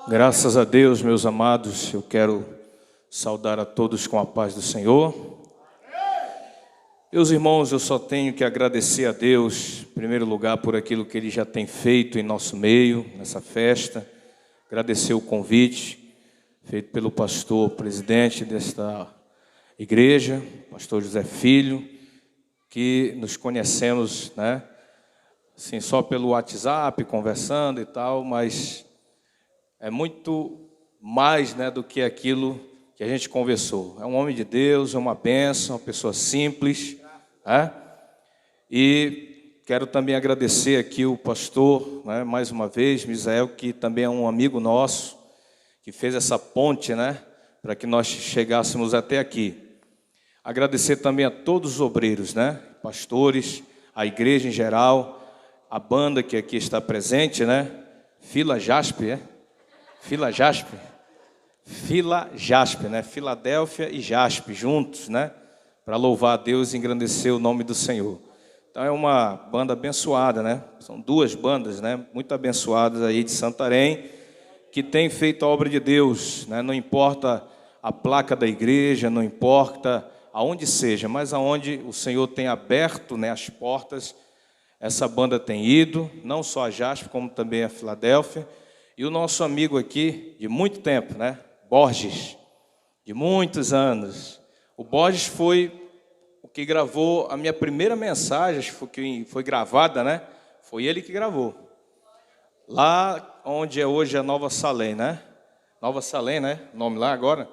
Graças a Deus, meus amados, eu quero saudar a todos com a paz do Senhor. Meus irmãos, eu só tenho que agradecer a Deus, em primeiro lugar, por aquilo que Ele já tem feito em nosso meio, nessa festa. Agradecer o convite feito pelo pastor presidente desta igreja, pastor José Filho, que nos conhecemos, né? Assim, só pelo WhatsApp, conversando e tal, mas é muito mais, né, do que aquilo que a gente conversou. É um homem de Deus, é uma bênção, uma pessoa simples, né? E quero também agradecer aqui o pastor, né, mais uma vez, Misael, que também é um amigo nosso, que fez essa ponte, né, para que nós chegássemos até aqui. Agradecer também a todos os obreiros, né, pastores, a igreja em geral, a banda que aqui está presente, né, Fila Jaspe, Fila Jaspe, né? Filadélfia e Jaspe juntos, né? Para louvar a Deus e engrandecer o nome do Senhor. Então é uma banda abençoada, né? São duas bandas, né? Muito abençoadas aí de Santarém, que tem feito a obra de Deus, né? Não importa a placa da igreja, não importa aonde seja, mas aonde o Senhor tem aberto, né, as portas, essa banda tem ido, não só a Jaspe, como também a Filadélfia. E o nosso amigo aqui, de muito tempo, né? Borges, de muitos anos. O Borges foi o que gravou a minha primeira mensagem, que foi gravada, né? Foi ele que gravou. Lá onde é hoje a Nova Salém, né? Nova Salém, né? O nome lá agora.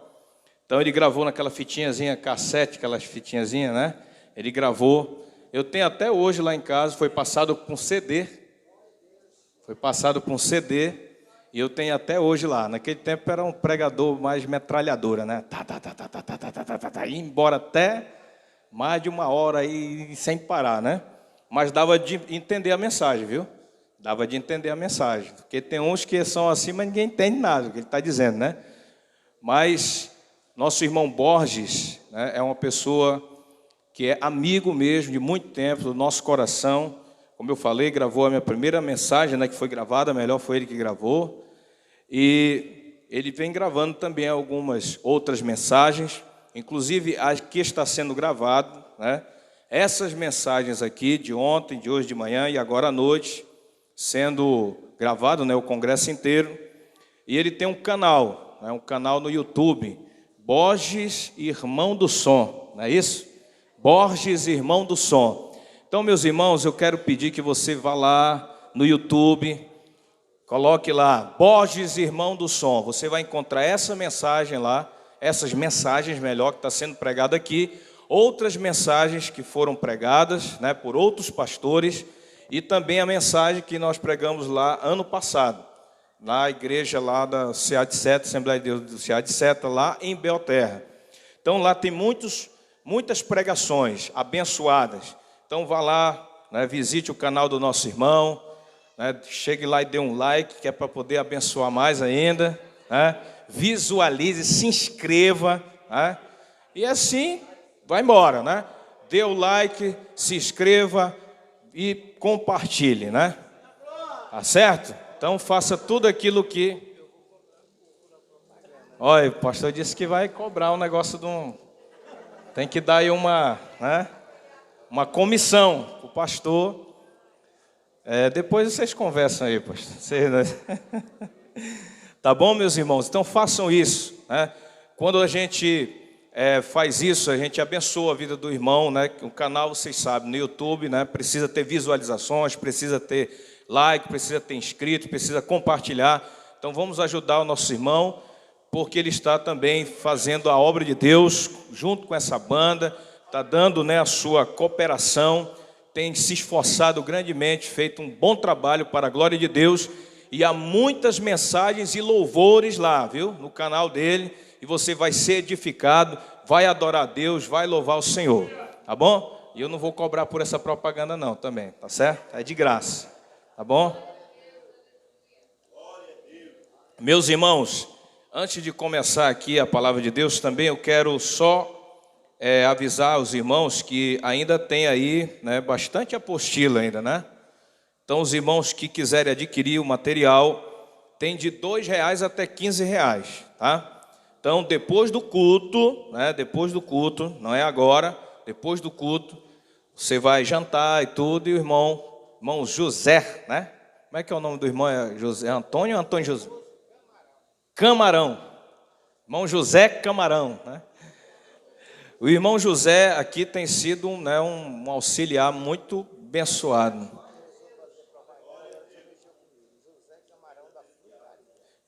Então ele gravou naquela fitinhazinha cassete, aquelas fitinhazinhas, né? Ele gravou. Eu tenho até hoje lá em casa, foi passado com CD. Foi passado com CD. E eu tenho até hoje lá. Naquele tempo era um pregador mais metralhadora, né? Ia embora até mais de 1 hora aí sem parar, né? Mas dava de entender a mensagem, viu? Dava de entender a mensagem. Porque tem uns que são assim, mas ninguém entende nada do que ele está dizendo, né? Mas nosso irmão Borges, né, é uma pessoa que é amigo mesmo de muito tempo, do nosso coração. Como eu falei, gravou a minha primeira mensagem, né, que foi gravada, melhor foi ele que gravou. E ele vem gravando também algumas outras mensagens, inclusive a que está sendo gravado, né? Essas mensagens aqui de ontem, de hoje de manhã e agora à noite, sendo gravado, né, o congresso inteiro. E ele tem um canal, né, um canal no YouTube, Borges Irmão do Som, não é isso? Borges Irmão do Som. Então, meus irmãos, eu quero pedir que você vá lá no YouTube, coloque lá, Borges Irmão do Som. Você vai encontrar essa mensagem lá, essas mensagens, melhor, que está sendo pregada aqui, outras mensagens que foram pregadas, né, por outros pastores, e também a mensagem que nós pregamos lá ano passado, na igreja lá da CA de Seta, Assembleia de Deus do CA de Seta, lá em Belterra. Então, lá tem muitas pregações abençoadas. Então vá lá, né, visite o canal do nosso irmão, né, chegue lá e dê um like, que é para poder abençoar mais ainda, né, visualize, se inscreva, né, e assim vai embora, né? Dê o like, se inscreva e compartilhe, né? Tá certo? Então faça tudo aquilo que... Olha, o pastor disse que vai cobrar um negócio de um... Tem que dar aí uma, né, uma comissão para o pastor. Depois vocês conversam aí, pastor. Vocês... Tá bom, meus irmãos? Então façam isso, né? Quando a gente faz isso, a gente abençoa a vida do irmão, né? O canal, vocês sabem, no YouTube, né, precisa ter visualizações, precisa ter like, precisa ter inscrito, precisa compartilhar. Então vamos ajudar o nosso irmão, porque ele está também fazendo a obra de Deus junto com essa banda, está dando, né, a sua cooperação, tem se esforçado grandemente, feito um bom trabalho para a glória de Deus, e há muitas mensagens e louvores lá, viu, no canal dele, e você vai ser edificado, vai adorar a Deus, vai louvar o Senhor, tá bom? E eu não vou cobrar por essa propaganda não, também, tá certo? É de graça, tá bom? Meus irmãos, antes de começar aqui a palavra de Deus, também eu quero só avisar os irmãos que ainda tem aí, né, bastante apostila ainda, né? Então os irmãos que quiserem adquirir o material, tem de R$2 até R$15, tá? Então, depois do culto, né? Depois do culto, não é agora, depois do culto, você vai jantar e tudo, e o irmão José, né? Como é que é o nome do irmão? É José Antônio ou Antônio José? Camarão. Irmão José Camarão, né? O irmão José aqui tem sido um auxiliar muito abençoado.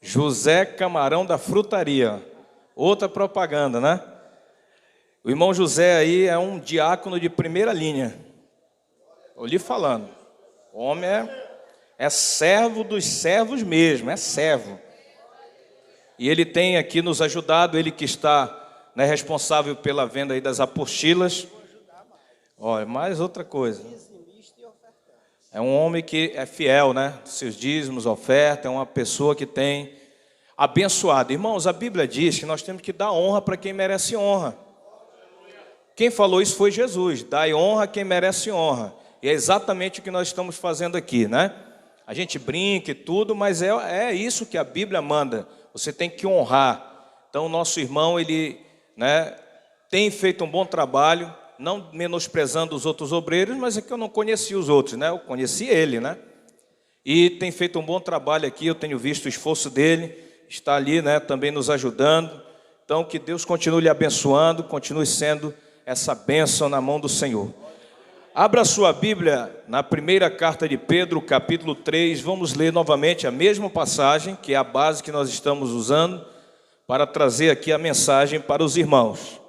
José Camarão da Frutaria. Outra propaganda, né? O irmão José aí é um diácono de primeira linha. Estou lhe falando. O homem é servo dos servos mesmo, é servo. E ele tem aqui nos ajudado, ele que está responsável pela venda aí das apostilas. Olha, mais outra coisa. É um homem que é fiel, né? Seus dízimos, oferta, é uma pessoa que tem abençoado. Irmãos, a Bíblia diz que nós temos que dar honra para quem merece honra. Quem falou isso foi Jesus. Dai honra a quem merece honra. E é exatamente o que nós estamos fazendo aqui, né? A gente brinca e tudo, mas é isso que a Bíblia manda. Você tem que honrar. Então, o nosso irmão, ele tem feito um bom trabalho, não menosprezando os outros obreiros, mas é que eu não conhecia os outros, né? Eu conheci ele, né? E tem feito um bom trabalho aqui, eu tenho visto o esforço dele, está ali, né, também nos ajudando. Então, que Deus continue lhe abençoando, continue sendo essa bênção na mão do Senhor. Abra sua Bíblia na primeira carta de Pedro, capítulo 3, vamos ler novamente a mesma passagem, que é a base que nós estamos usando, para trazer aqui a mensagem para os irmãos.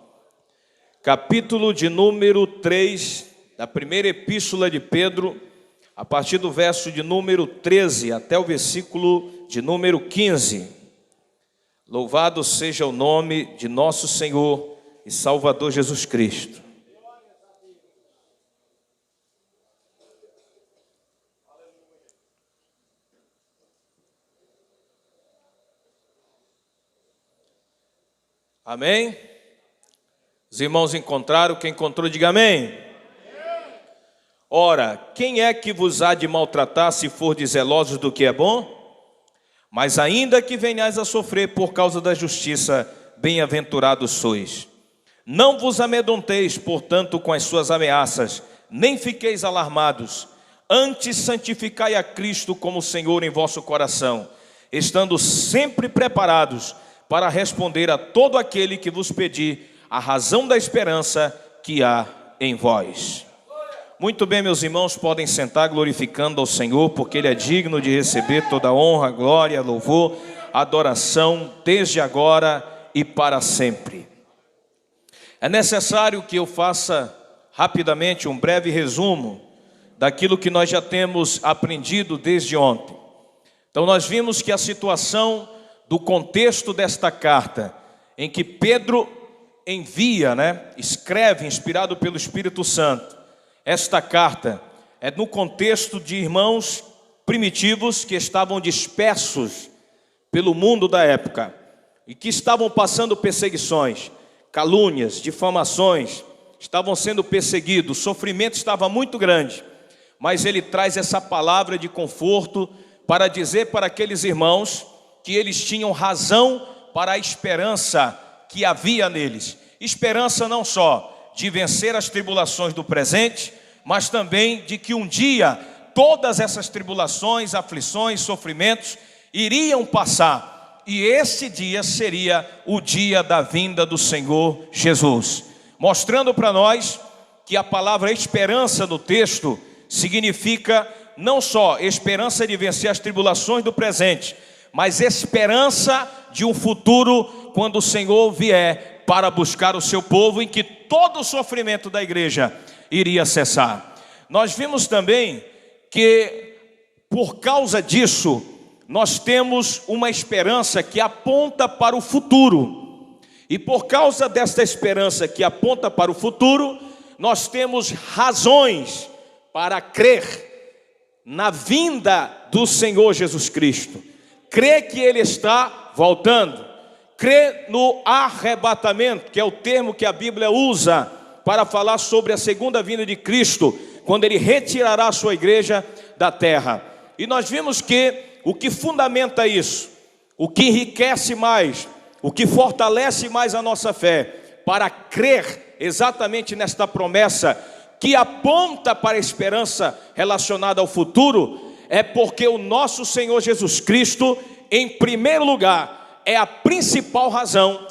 Capítulo de número 3, da primeira epístola de Pedro, a partir do verso de número 13 até o versículo de número 15. Louvado seja o nome de nosso Senhor e Salvador Jesus Cristo. Amém? Os irmãos encontraram, quem encontrou diga amém. Ora, quem é que vos há de maltratar se fordes zelosos do que é bom? Mas ainda que venhais a sofrer por causa da justiça, bem-aventurados sois. Não vos amedronteis, portanto, com as suas ameaças, nem fiqueis alarmados. Antes santificai a Cristo como Senhor em vosso coração, estando sempre preparados para responder a todo aquele que vos pedir a razão da esperança que há em vós. Muito bem, meus irmãos, podem sentar glorificando ao Senhor, porque Ele é digno de receber toda honra, glória, louvor, adoração, desde agora e para sempre. É necessário que eu faça rapidamente um breve resumo daquilo que nós já temos aprendido desde ontem. Então nós vimos que a situação do contexto desta carta, em que Pedro envia, escreve, inspirado pelo Espírito Santo, esta carta é no contexto de irmãos primitivos que estavam dispersos pelo mundo da época e que estavam passando perseguições, calúnias, difamações, estavam sendo perseguidos, o sofrimento estava muito grande, mas ele traz essa palavra de conforto para dizer para aqueles irmãos que eles tinham razão para a esperança que havia neles. Esperança não só de vencer as tribulações do presente, mas também de que um dia todas essas tribulações, aflições, sofrimentos iriam passar. E esse dia seria o dia da vinda do Senhor Jesus. Mostrando para nós que a palavra esperança no texto significa não só esperança de vencer as tribulações do presente, mas esperança de um futuro quando o Senhor vier para buscar o seu povo, em que todo o sofrimento da igreja iria cessar. Nós vimos também que por causa disso nós temos uma esperança que aponta para o futuro, e por causa desta esperança que aponta para o futuro, nós temos razões para crer na vinda do Senhor Jesus Cristo. Crê que Ele está voltando, crê no arrebatamento, que é o termo que a Bíblia usa para falar sobre a segunda vinda de Cristo, quando Ele retirará a sua igreja da terra. E nós vimos que o que fundamenta isso, o que enriquece mais, o que fortalece mais a nossa fé, para crer exatamente nesta promessa, que aponta para a esperança relacionada ao futuro, é porque o nosso Senhor Jesus Cristo, em primeiro lugar, é a principal razão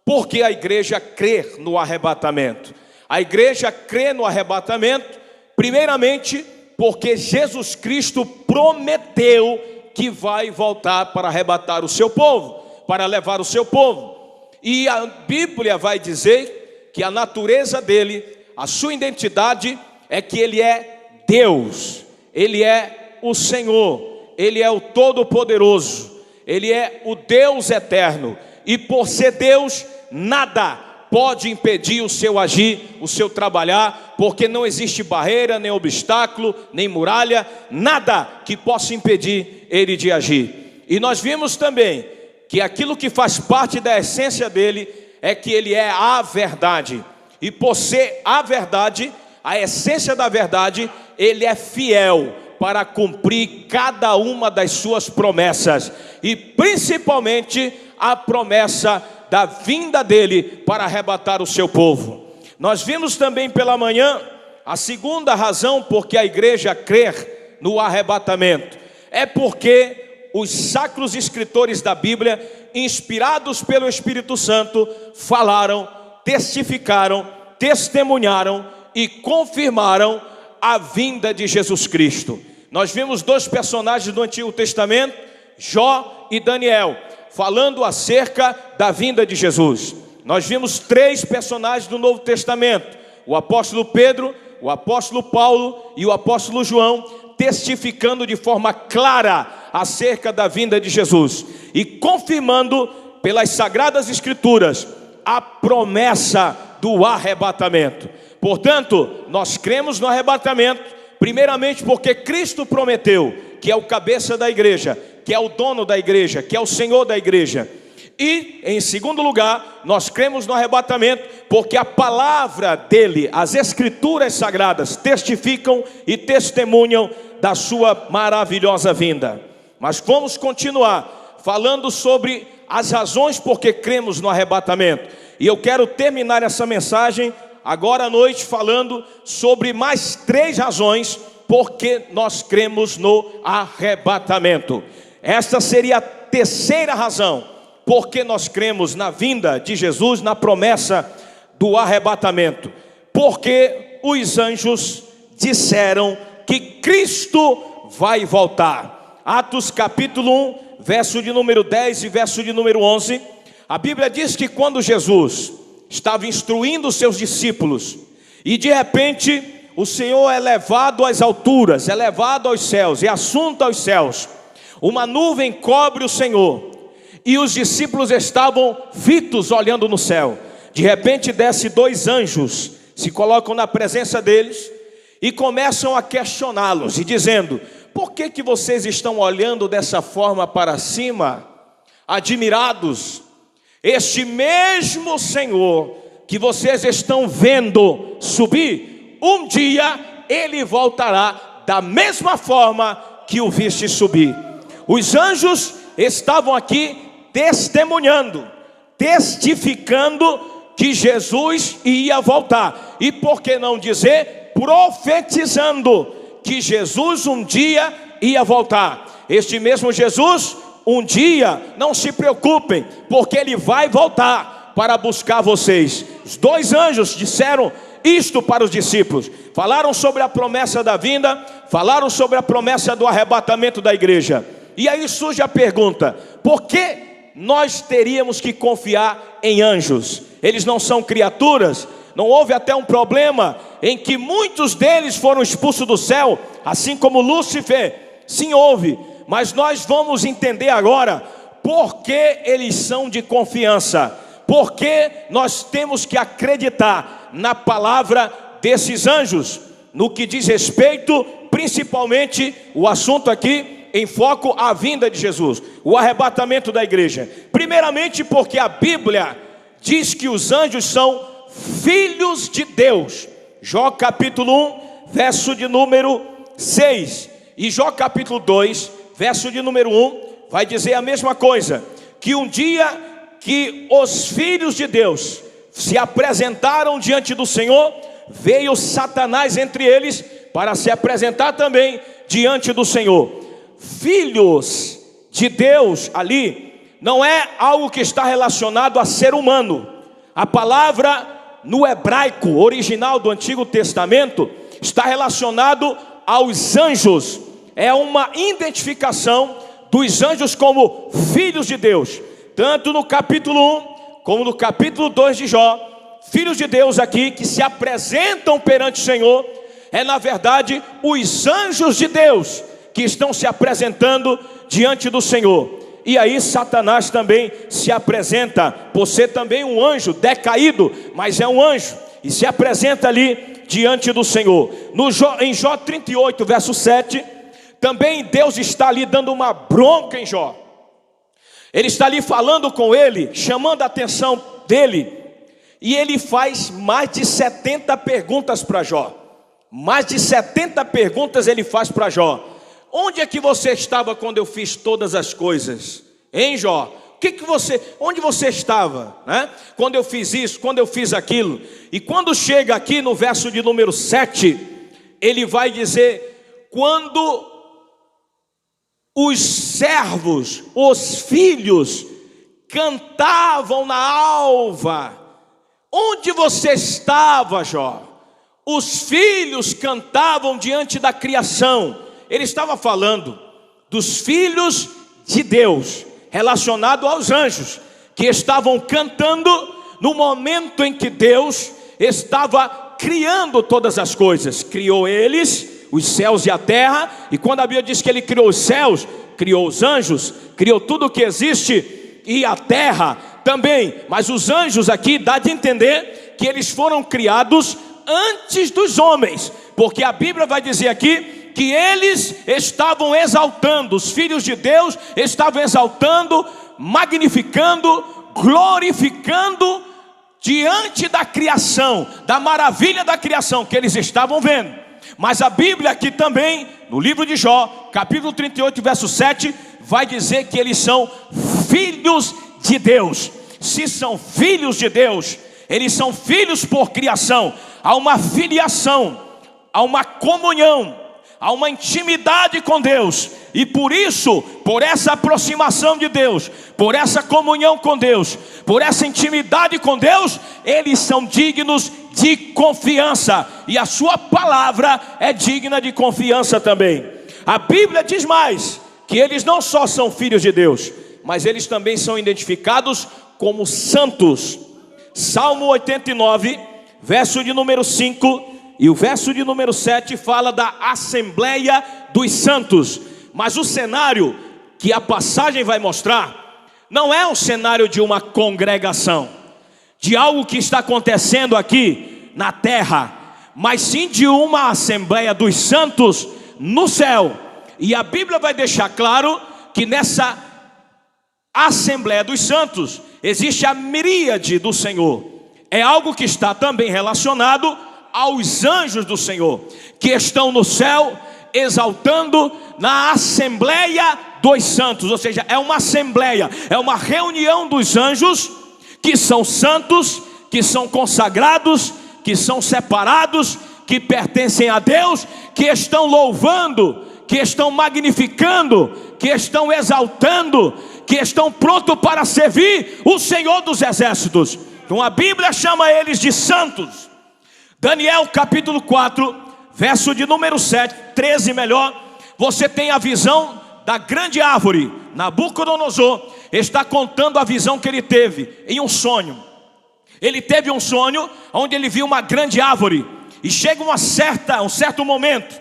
porque a igreja crê no arrebatamento. A igreja crê no arrebatamento, primeiramente, porque Jesus Cristo prometeu que vai voltar para arrebatar o seu povo, para levar o seu povo. E a Bíblia vai dizer que a natureza dele, a sua identidade é que ele é Deus, ele é o Senhor, ele é o Todo-Poderoso, ele é o Deus eterno. E por ser Deus, nada pode impedir o seu agir, o seu trabalhar, porque não existe barreira, nem obstáculo, nem muralha, nada que possa impedir ele de agir. E nós vimos também que aquilo que faz parte da essência dele é que ele é a verdade. E por ser a verdade, a essência da verdade, ele é fiel para cumprir cada uma das suas promessas, e principalmente a promessa da vinda dele para arrebatar o seu povo. Nós vimos também pela manhã a segunda razão porque a igreja crê no arrebatamento, é porque os sacros escritores da Bíblia, inspirados pelo Espírito Santo, falaram, testificaram, testemunharam e confirmaram a vinda de Jesus Cristo. Nós vimos dois personagens do Antigo Testamento, Jó e Daniel, falando acerca da vinda de Jesus. Nós vimos três personagens do Novo Testamento, o apóstolo Pedro, o apóstolo Paulo e o apóstolo João, testificando de forma clara acerca da vinda de Jesus e confirmando pelas Sagradas Escrituras a promessa do arrebatamento. Portanto, nós cremos no arrebatamento, primeiramente porque Cristo prometeu, que é o cabeça da igreja, que é o dono da igreja, que é o Senhor da igreja. E, em segundo lugar, nós cremos no arrebatamento, porque a palavra dele, as escrituras sagradas, testificam e testemunham da sua maravilhosa vinda. Mas vamos continuar falando sobre as razões porque cremos no arrebatamento. E eu quero terminar essa mensagem agora à noite falando sobre mais três razões porque nós cremos no arrebatamento. Esta seria a terceira razão porque nós cremos na vinda de Jesus, na promessa do arrebatamento. Porque os anjos disseram que Cristo vai voltar. Atos capítulo 1, verso de número 10 e verso de número 11. A Bíblia diz que quando Jesus estava instruindo os seus discípulos, e de repente o Senhor é levado às alturas, é levado aos céus, é assunto aos céus. Uma nuvem cobre o Senhor, e os discípulos estavam fitos olhando no céu. De repente desce dois anjos, se colocam na presença deles e começam a questioná-los, e dizendo: por que vocês estão olhando dessa forma para cima, admirados? Este mesmo Senhor que vocês estão vendo subir, um dia ele voltará da mesma forma que o viste subir. Os anjos estavam aqui testemunhando, testificando que Jesus ia voltar. E por que não dizer, profetizando que Jesus um dia ia voltar. Este mesmo Jesus, um dia, não se preocupem, porque ele vai voltar para buscar vocês. Os dois anjos disseram isto para os discípulos, falaram sobre a promessa da vinda, falaram sobre a promessa do arrebatamento da igreja. E aí surge a pergunta: por que nós teríamos que confiar em anjos? Eles não são criaturas? Não houve até um problema em que muitos deles foram expulsos do céu, assim como Lúcifer? Sim, houve, mas nós vamos entender agora por que eles são de confiança, porque nós temos que acreditar na palavra desses anjos, no que diz respeito, principalmente, o assunto aqui em foco à vinda de Jesus, o arrebatamento da igreja. Primeiramente porque a Bíblia diz que os anjos são filhos de Deus. Jó capítulo 1, verso de número 6, e Jó capítulo 2, verso de número 1, vai dizer a mesma coisa, que um dia que os filhos de Deus se apresentaram diante do Senhor, veio Satanás entre eles para se apresentar também diante do Senhor. Filhos de Deus ali não é algo que está relacionado a ser humano. A palavra no hebraico original do Antigo Testamento está relacionado aos anjos. É uma identificação dos anjos como filhos de Deus. Tanto no capítulo 1 como no capítulo 2 de Jó, filhos de Deus aqui que se apresentam perante o Senhor, é na verdade os anjos de Deus que estão se apresentando diante do Senhor. E aí Satanás também se apresenta, por ser também um anjo decaído, mas é um anjo, e se apresenta ali diante do Senhor. Em Jó 38, verso 7, também Deus está ali dando uma bronca em Jó. Ele está ali falando com ele, chamando a atenção dele, e ele faz mais de 70 perguntas para Jó. Mais de 70 perguntas ele faz para Jó. Onde é que você estava quando eu fiz todas as coisas? Hein, Jó? Onde você estava, né? Quando eu fiz isso, quando eu fiz aquilo? E quando chega aqui no verso de número 7, ele vai dizer: quando os servos, os filhos, cantavam na alva. Onde você estava, Jó? Os filhos cantavam diante da criação. Ele estava falando dos filhos de Deus, relacionado aos anjos, que estavam cantando no momento em que Deus estava criando todas as coisas. Criou eles, os céus e a terra, e quando a Bíblia diz que ele criou os céus, criou os anjos, criou tudo o que existe, e a terra também. Mas os anjos aqui dá de entender que eles foram criados antes dos homens, porque a Bíblia vai dizer aqui que eles estavam exaltando, os filhos de Deus estavam exaltando, magnificando, glorificando diante da criação, da maravilha da criação que eles estavam vendo. Mas a Bíblia aqui também, no livro de Jó, capítulo 38, verso 7, vai dizer que eles são filhos de Deus. Se são filhos de Deus, eles são filhos por criação. Há uma filiação, há uma comunhão, há uma intimidade com Deus, e por isso, por essa aproximação de Deus, por essa comunhão com Deus, por essa intimidade com Deus, eles são dignos de confiança, e a sua palavra é digna de confiança também. A Bíblia diz mais, que eles não só são filhos de Deus, mas eles também são identificados como santos. Salmo 89, verso de número 5, e o verso de número 7 fala da Assembleia dos Santos. Mas o cenário que a passagem vai mostrar não é um cenário de uma congregação, de algo que está acontecendo aqui na terra, mas sim de uma Assembleia dos Santos no céu. E a Bíblia vai deixar claro que nessa Assembleia dos Santos existe a miríade do Senhor. É algo que está também relacionado aos anjos do Senhor, que estão no céu exaltando na Assembleia dos Santos. Ou seja, é uma assembleia, é uma reunião dos anjos que são santos, que são consagrados, que são separados, que pertencem a Deus, que estão louvando, que estão magnificando, que estão exaltando, que estão prontos para servir o Senhor dos Exércitos. Então a Bíblia chama eles de santos. Daniel capítulo 4, verso de número 13 melhor, você tem a visão da grande árvore. Nabucodonosor está contando a visão que ele teve em um sonho. Ele teve um sonho onde ele viu uma grande árvore, e chega um certo momento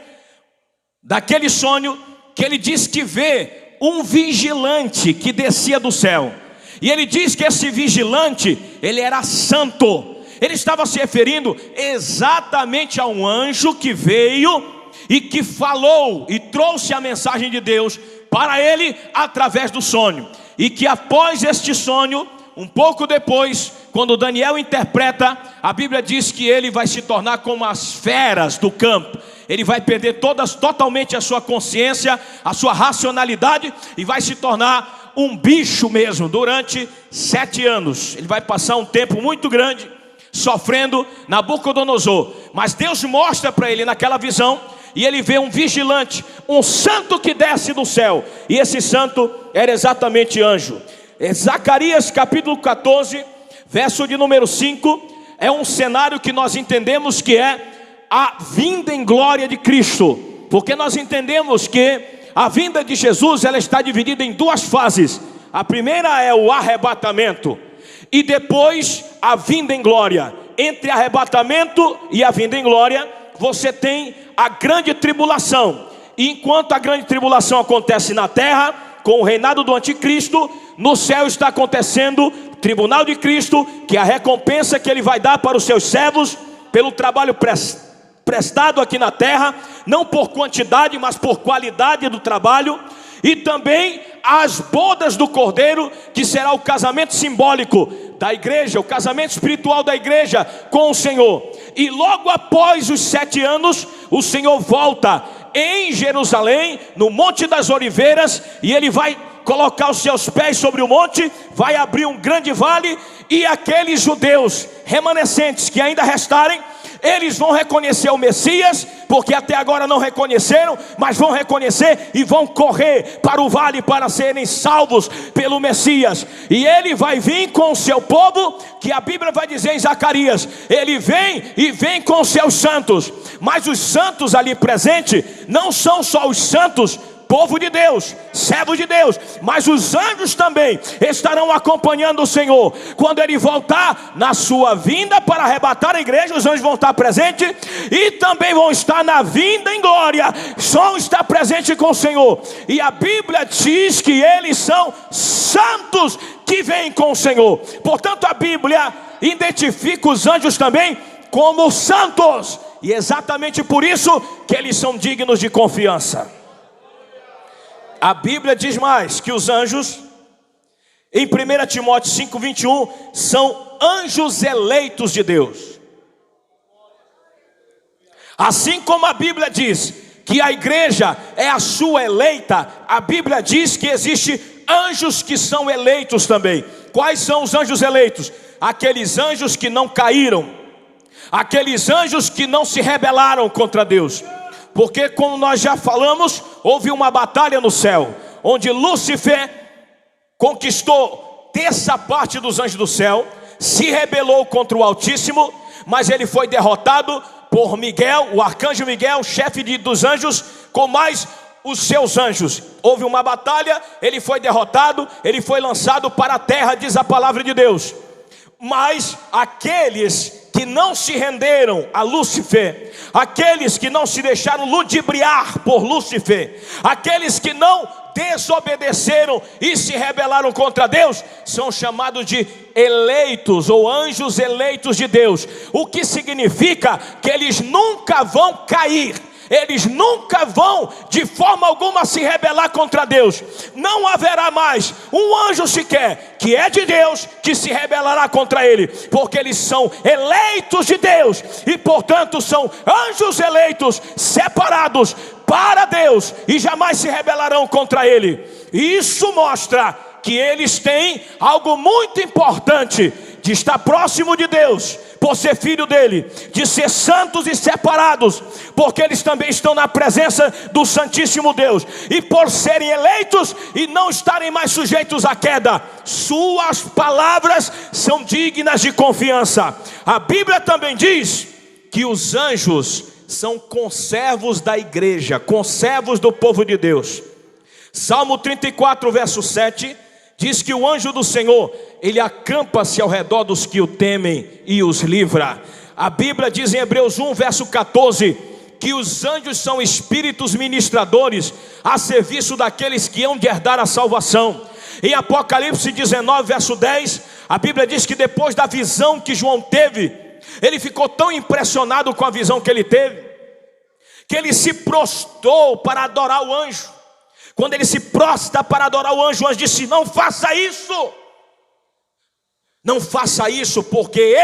daquele sonho que ele diz que vê um vigilante que descia do céu, e ele diz que esse vigilante, ele era santo. Ele estava se referindo exatamente a um anjo que veio e que falou e trouxe a mensagem de Deus para ele através do sonho. E que após este sonho, um pouco depois, quando Daniel interpreta, a Bíblia diz que ele vai se tornar como as feras do campo. ele vai perder totalmente a sua consciência, a sua racionalidade, e vai se tornar um bicho mesmo, durante 7 anos. Ele vai passar um tempo muito grande, sofrendo Nabucodonosor. Mas Deus mostra para ele naquela visão, e ele vê um vigilante, um santo que desce do céu, e esse santo era exatamente anjo. Zacarias capítulo 14, verso de número 5, é um cenário que nós entendemos que é a vinda em glória de Cristo, porque nós entendemos que a vinda de Jesus, ela está dividida em 2 fases. A primeira é o arrebatamento, e depois a vinda em glória. Entre arrebatamento e a vinda em glória, você tem a grande tribulação. E enquanto a grande tribulação acontece na terra, com o reinado do anticristo, no céu está acontecendo o tribunal de Cristo, que é a recompensa que ele vai dar para os seus servos, pelo trabalho prestado aqui na terra, não por quantidade, mas por qualidade do trabalho. E também as bodas do Cordeiro, que será o casamento simbólico da igreja, o casamento espiritual da igreja com o Senhor. E logo após os 7 anos, o Senhor volta em Jerusalém, no Monte das Oliveiras, e ele vai colocar os seus pés sobre o monte, vai abrir um grande vale, e aqueles judeus remanescentes que ainda restarem, eles vão reconhecer o Messias, porque até agora não reconheceram, mas vão reconhecer e vão correr para o vale para serem salvos pelo Messias. E ele vai vir com o seu povo, que a Bíblia vai dizer em Zacarias, ele vem e vem com os seus santos. Mas os santos ali presentes não são só os santos, povo de Deus, servo de Deus, mas os anjos também estarão acompanhando o Senhor. Quando ele voltar na sua vinda para arrebatar a igreja, os anjos vão estar presentes, e também vão estar na vinda em glória, vão estar presentes com o Senhor. E a Bíblia diz que eles são santos que vêm com o Senhor. Portanto, a Bíblia identifica os anjos também como santos, e exatamente por isso que eles são dignos de confiança. A Bíblia diz mais que os anjos, em 1 Timóteo 5:21, são anjos eleitos de Deus. Assim como a Bíblia diz que a igreja é a sua eleita, a Bíblia diz que existe anjos que são eleitos também. Quais são os anjos eleitos? Aqueles anjos que não caíram, aqueles anjos que não se rebelaram contra Deus. Porque, como nós já falamos, houve uma batalha no céu, onde Lúcifer conquistou 1/3 dos anjos do céu, se rebelou contra o Altíssimo, mas ele foi derrotado por Miguel, o arcanjo Miguel, chefe dos anjos, com mais os seus anjos. Houve uma batalha, ele foi derrotado, ele foi lançado para a terra, diz a palavra de Deus. Mas aqueles que não se renderam a Lúcifer, aqueles que não se deixaram ludibriar por Lúcifer, aqueles que não desobedeceram e se rebelaram contra Deus, são chamados de eleitos ou anjos eleitos de Deus. O que significa que eles nunca vão cair, eles nunca vão de forma alguma se rebelar contra Deus. Não haverá mais um anjo sequer que é de Deus que se rebelará contra ele, porque eles são eleitos de Deus, e portanto são anjos eleitos, separados para Deus, e jamais se rebelarão contra ele. E isso mostra que eles têm algo muito importante, de estar próximo de Deus, por ser filho dele, de ser santos e separados, porque eles também estão na presença do Santíssimo Deus, e por serem eleitos e não estarem mais sujeitos à queda, suas palavras são dignas de confiança. A Bíblia também diz que os anjos são conservos da igreja, conservos do povo de Deus. Salmo 34, verso 7, diz que o anjo do Senhor, ele acampa-se ao redor dos que o temem e os livra. A Bíblia diz em Hebreus 1, verso 14, que os anjos são espíritos ministradores a serviço daqueles que hão de herdar a salvação. Em Apocalipse 19, verso 10, a Bíblia diz que depois da visão que João teve, ele ficou tão impressionado com a visão que ele teve, que ele se prostrou para adorar o anjo. Quando ele se prostra para adorar o anjo disse: não faça isso, não faça isso, porque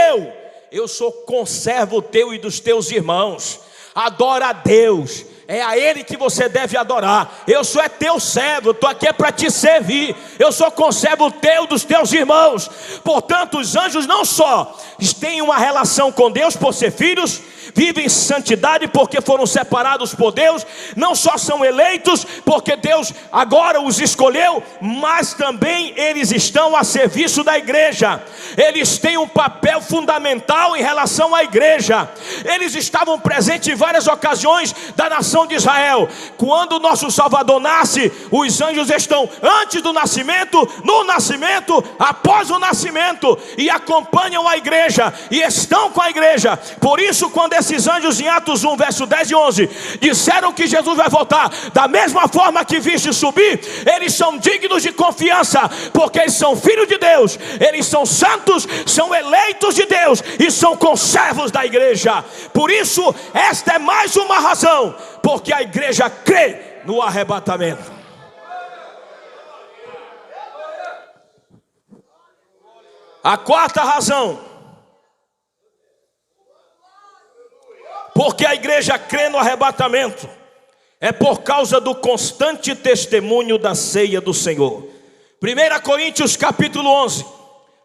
eu sou conservo teu e dos teus irmãos. Adora a Deus. É a Ele que você deve adorar. Eu sou teu servo, estou aqui para te servir. Eu sou conservo teu, dos teus irmãos. Portanto, os anjos não só têm uma relação com Deus por ser filhos, vivem em santidade porque foram separados por Deus, não só são eleitos porque Deus agora os escolheu, mas também eles estão a serviço da igreja. Eles têm um papel fundamental em relação à igreja. Eles estavam presentes em várias ocasiões da nação de Israel. Quando o nosso Salvador nasce, os anjos estão antes do nascimento, no nascimento, após o nascimento, e acompanham a igreja, e estão com a igreja. Por isso, quando esses anjos em Atos 1, verso 10 e 11 disseram que Jesus vai voltar, da mesma forma que viste subir, eles são dignos de confiança, porque eles são filhos de Deus, eles são santos, são eleitos de Deus e são conservos da igreja. Por isso, esta é mais uma razão porque a igreja crê no arrebatamento. A quarta razão porque a igreja crê no arrebatamento é por causa do constante testemunho da ceia do Senhor. 1 Coríntios capítulo 11,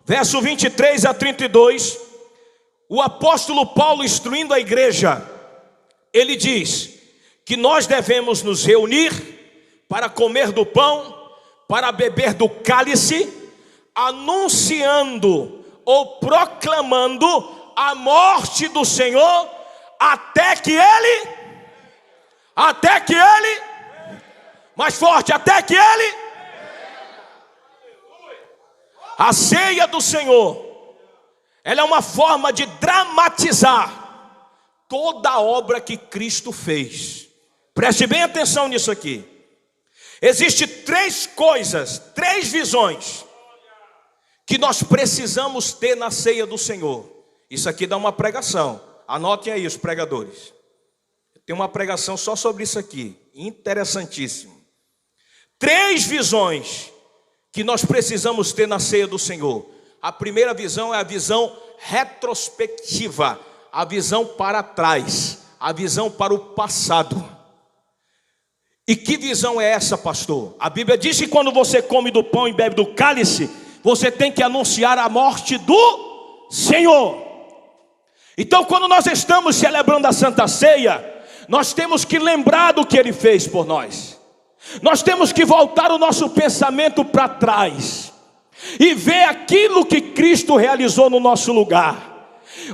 verso 23 a 32, o apóstolo Paulo, instruindo a igreja, ele diz que nós devemos nos reunir para comer do pão, para beber do cálice, anunciando ou proclamando a morte do Senhor, até que ele, mais forte, até que ele, a ceia do Senhor, ela é uma forma de dramatizar toda a obra que Cristo fez. Preste bem atenção nisso aqui. Existem três coisas, três visões que nós precisamos ter na ceia do Senhor. Isso aqui dá uma pregação. Anotem aí os pregadores. Tem uma pregação só sobre isso aqui, interessantíssimo. Três visões que nós precisamos ter na ceia do Senhor. A primeira visão é a visão retrospectiva, a visão para trás, a visão para o passado. E que visão é essa, pastor? A Bíblia diz que quando você come do pão e bebe do cálice, você tem que anunciar a morte do Senhor. Então, quando nós estamos celebrando a Santa Ceia, nós temos que lembrar do que Ele fez por nós. Nós temos que voltar o nosso pensamento para trás e ver aquilo que Cristo realizou no nosso lugar.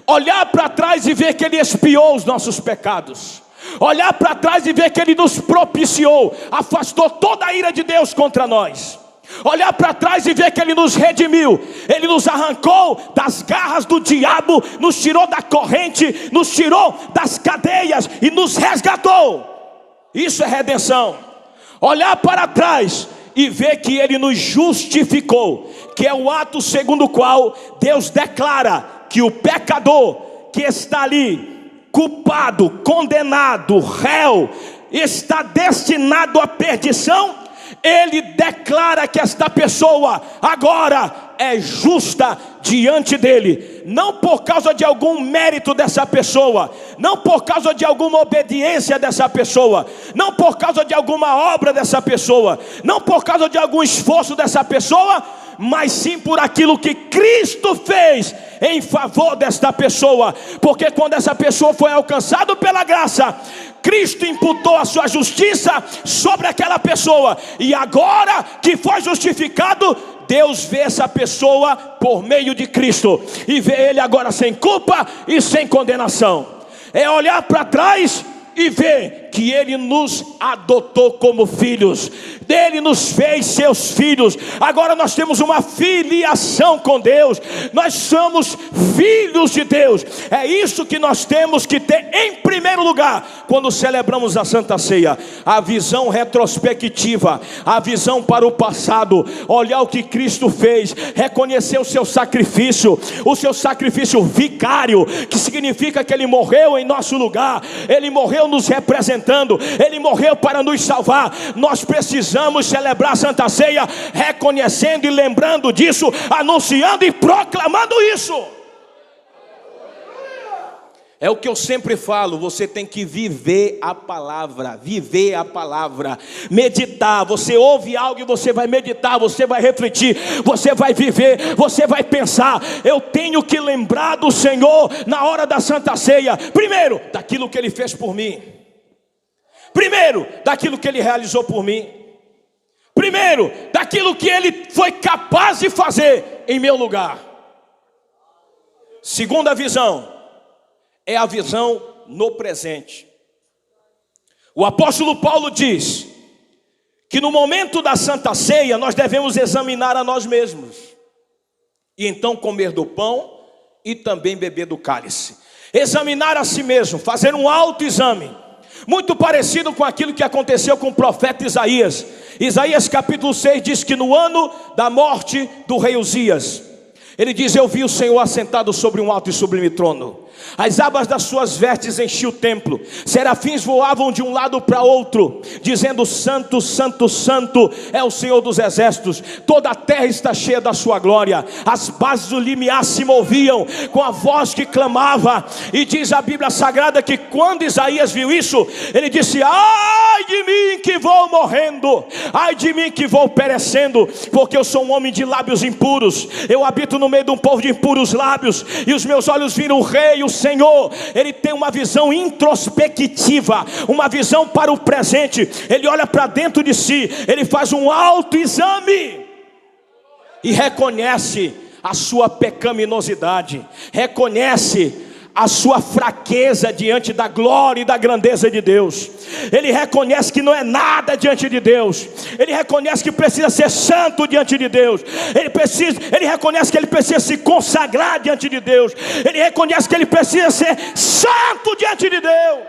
Olhar para trás e ver que Ele expiou os nossos pecados. Olhar para trás e ver que Ele nos propiciou, afastou toda a ira de Deus contra nós. Olhar para trás e ver que Ele nos redimiu, Ele nos arrancou das garras do diabo, nos tirou da corrente, nos tirou das cadeias e nos resgatou. Isso é redenção. Olhar para trás e ver que Ele nos justificou, que é o ato segundo o qual Deus declara que o pecador que está ali, culpado, condenado, réu, está destinado à perdição. Ele declara que esta pessoa agora é justa diante dele, não por causa de algum mérito dessa pessoa, não por causa de alguma obediência dessa pessoa, não por causa de alguma obra dessa pessoa, não por causa de algum esforço dessa pessoa, mas sim por aquilo que Cristo fez em favor desta pessoa. Porque quando essa pessoa foi alcançada pela graça, Cristo imputou a sua justiça sobre aquela pessoa, e agora que foi justificado, Deus vê essa pessoa por meio de Cristo e vê ele agora sem culpa e sem condenação. É olhar para trás e ver que Ele nos adotou como filhos, Ele nos fez seus filhos. Agora nós temos uma filiação com Deus, nós somos filhos de Deus. É isso que nós temos que ter em primeiro lugar quando celebramos a Santa Ceia. A visão retrospectiva, a visão para o passado, olhar o que Cristo fez, reconhecer o seu sacrifício vicário, que significa que Ele morreu em nosso lugar, Ele morreu nos representando, Ele morreu para nos salvar. Nós precisamos celebrar a Santa Ceia reconhecendo e lembrando disso, anunciando e proclamando isso. É o que eu sempre falo, você tem que viver a palavra, meditar. Você ouve algo e você vai meditar, você vai refletir, você vai viver, você vai pensar. Eu tenho que lembrar do Senhor na hora da Santa Ceia, primeiro, daquilo que Ele fez por mim, primeiro, daquilo que Ele realizou por mim, primeiro, daquilo que Ele foi capaz de fazer em meu lugar. Segunda visão, é a visão no presente. O apóstolo Paulo diz que no momento da Santa Ceia nós devemos examinar a nós mesmos, e então comer do pão e também beber do cálice. Examinar a si mesmo, fazer um autoexame, muito parecido com aquilo que aconteceu com o profeta Isaías. Isaías capítulo 6 diz que no ano da morte do rei Uzias, ele diz: eu vi o Senhor assentado sobre um alto e sublime trono, as abas das suas vestes enchiam o templo, serafins voavam de um lado para outro, dizendo: santo, santo, santo é o Senhor dos exércitos, toda a terra está cheia da sua glória. As bases do limiar se moviam com a voz que clamava. E diz a Bíblia Sagrada que quando Isaías viu isso, ele disse: ai de mim que vou morrendo, ai de mim que vou perecendo, porque eu sou um homem de lábios impuros, eu habito no meio de um povo de impuros lábios, e os meus olhos viram o rei, o Senhor. Ele tem uma visão introspectiva, uma visão para o presente. Ele olha para dentro de si, ele faz um autoexame e reconhece a sua pecaminosidade, reconhece a sua fraqueza diante da glória e da grandeza de Deus. Ele reconhece que não é nada diante de Deus. Ele reconhece que precisa ser santo diante de Deus. Ele reconhece que ele precisa se consagrar diante de Deus. Ele reconhece que ele precisa ser santo diante de Deus,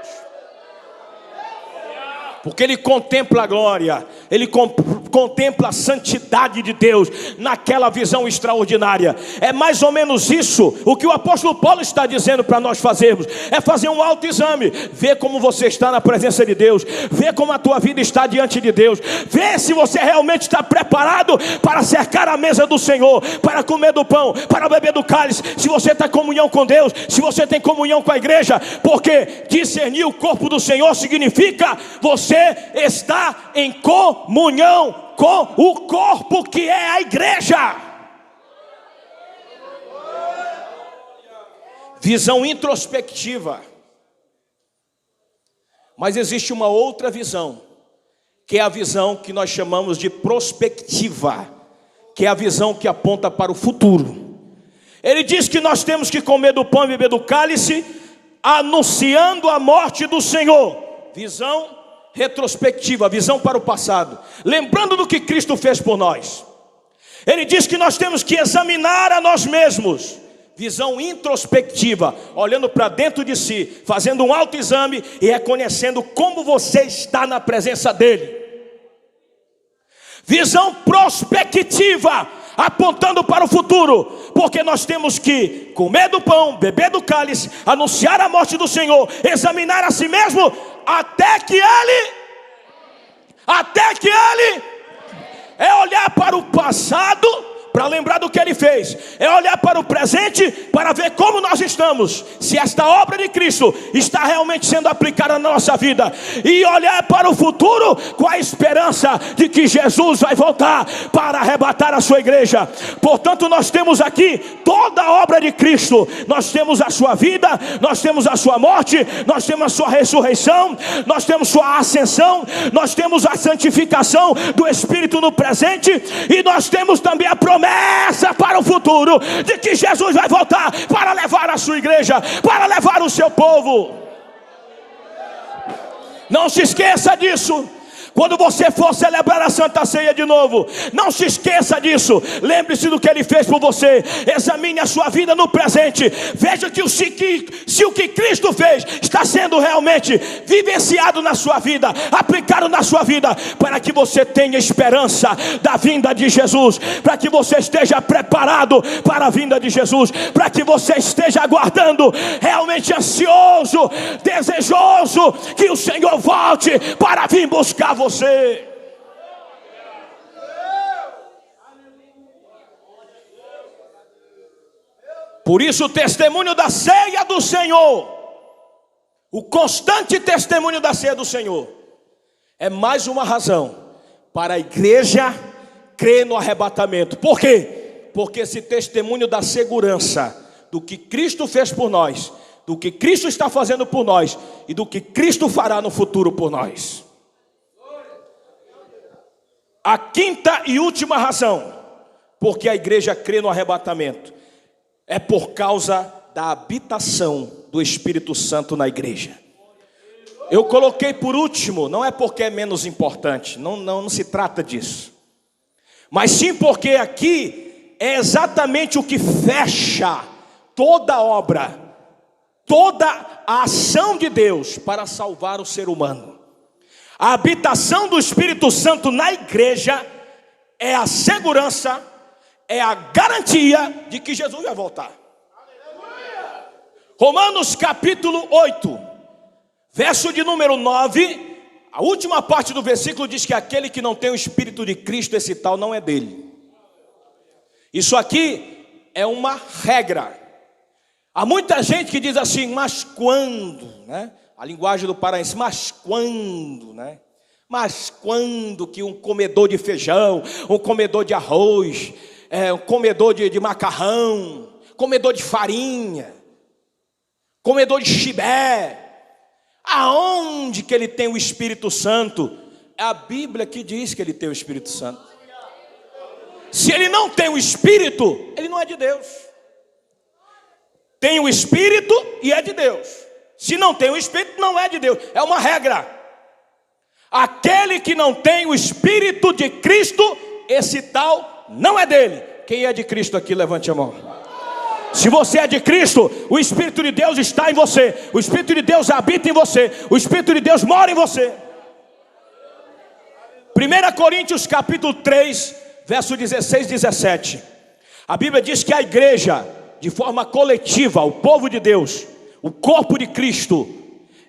porque ele contempla a glória, ele contempla a santidade de Deus naquela visão extraordinária. É mais ou menos isso o que o apóstolo Paulo está dizendo para nós fazermos, é fazer um autoexame, ver como você está na presença de Deus, ver como a tua vida está diante de Deus, ver se você realmente está preparado para cercar a mesa do Senhor, para comer do pão, para beber do cálice, se você está em comunhão com Deus, se você tem comunhão com a igreja, porque discernir o corpo do Senhor significa você está em comunhão com o corpo que é a igreja. Visão introspectiva. Mas existe uma outra visão, que é a visão que nós chamamos de prospectiva, que é a visão que aponta para o futuro. Ele diz que nós temos que comer do pão e beber do cálice, anunciando a morte do Senhor. Visão retrospectiva, visão para o passado, lembrando do que Cristo fez por nós. Ele diz que nós temos que examinar a nós mesmos. Visão introspectiva, olhando para dentro de si, fazendo um autoexame e reconhecendo como você está na presença dele. Visão prospectiva, apontando para o futuro, porque nós temos que comer do pão, beber do cálice, anunciar a morte do Senhor, examinar a si mesmo, até que ele é olhar para o passado, para lembrar do que ele fez, é olhar para o presente, para ver como nós estamos, se esta obra de Cristo está realmente sendo aplicada na nossa vida, e olhar para o futuro com a esperança de que Jesus vai voltar para arrebatar a sua igreja. Portanto, nós temos aqui toda a obra de Cristo, nós temos a sua vida, nós temos a sua morte, nós temos a sua ressurreição, nós temos sua ascensão, nós temos a santificação do Espírito no presente, e nós temos também a promessa para o futuro, de que Jesus vai voltar para levar a sua igreja, para levar o seu povo. Não se esqueça disso. Quando você for celebrar a Santa Ceia de novo, não se esqueça disso. Lembre-se do que ele fez por você. Examine a sua vida no presente. Veja que se o que Cristo fez está sendo realmente vivenciado na sua vida, aplicado na sua vida, para que você tenha esperança da vinda de Jesus, para que você esteja preparado para a vinda de Jesus, para que você esteja aguardando, realmente ansioso, desejoso que o Senhor volte para vir buscar você. Por isso o testemunho da ceia do Senhor o constante testemunho da ceia do Senhor, é mais uma razão para a igreja crer no arrebatamento. Por quê? Porque esse testemunho da segurança do que Cristo fez por nós, do que Cristo está fazendo por nós e do que Cristo fará no futuro por nós. A quinta e última razão porque a igreja crê no arrebatamento é por causa da habitação do Espírito Santo na igreja. Eu coloquei por último, não é porque é menos importante, não se trata disso, mas sim porque aqui é exatamente o que fecha toda a obra, toda a ação de Deus para salvar o ser humano. A habitação do Espírito Santo na igreja é a segurança, é a garantia de que Jesus vai voltar. Romanos capítulo 8, verso de número 9, a última parte do versículo diz que aquele que não tem o Espírito de Cristo, esse tal não é dele. Isso aqui é uma regra. Há muita gente que diz assim, mas quando, né? A linguagem do paraense, mas quando, né? Mas quando que um comedor de feijão, um comedor de arroz, um comedor de macarrão, comedor de farinha, comedor de chibé, aonde que ele tem o Espírito Santo? É a Bíblia que diz que ele tem o Espírito Santo. Se ele não tem o Espírito, ele não é de Deus. Tem o Espírito e é de Deus. Se não tem o Espírito, não é de Deus. É uma regra. Aquele que não tem o Espírito de Cristo, esse tal não é dele. Quem é de Cristo aqui, levante a mão. Se você é de Cristo, o Espírito de Deus está em você. O Espírito de Deus habita em você. O Espírito de Deus mora em você. 1 Coríntios capítulo 3, verso 16 e 17. A Bíblia diz que a igreja, de forma coletiva, o povo de Deus, o corpo de Cristo,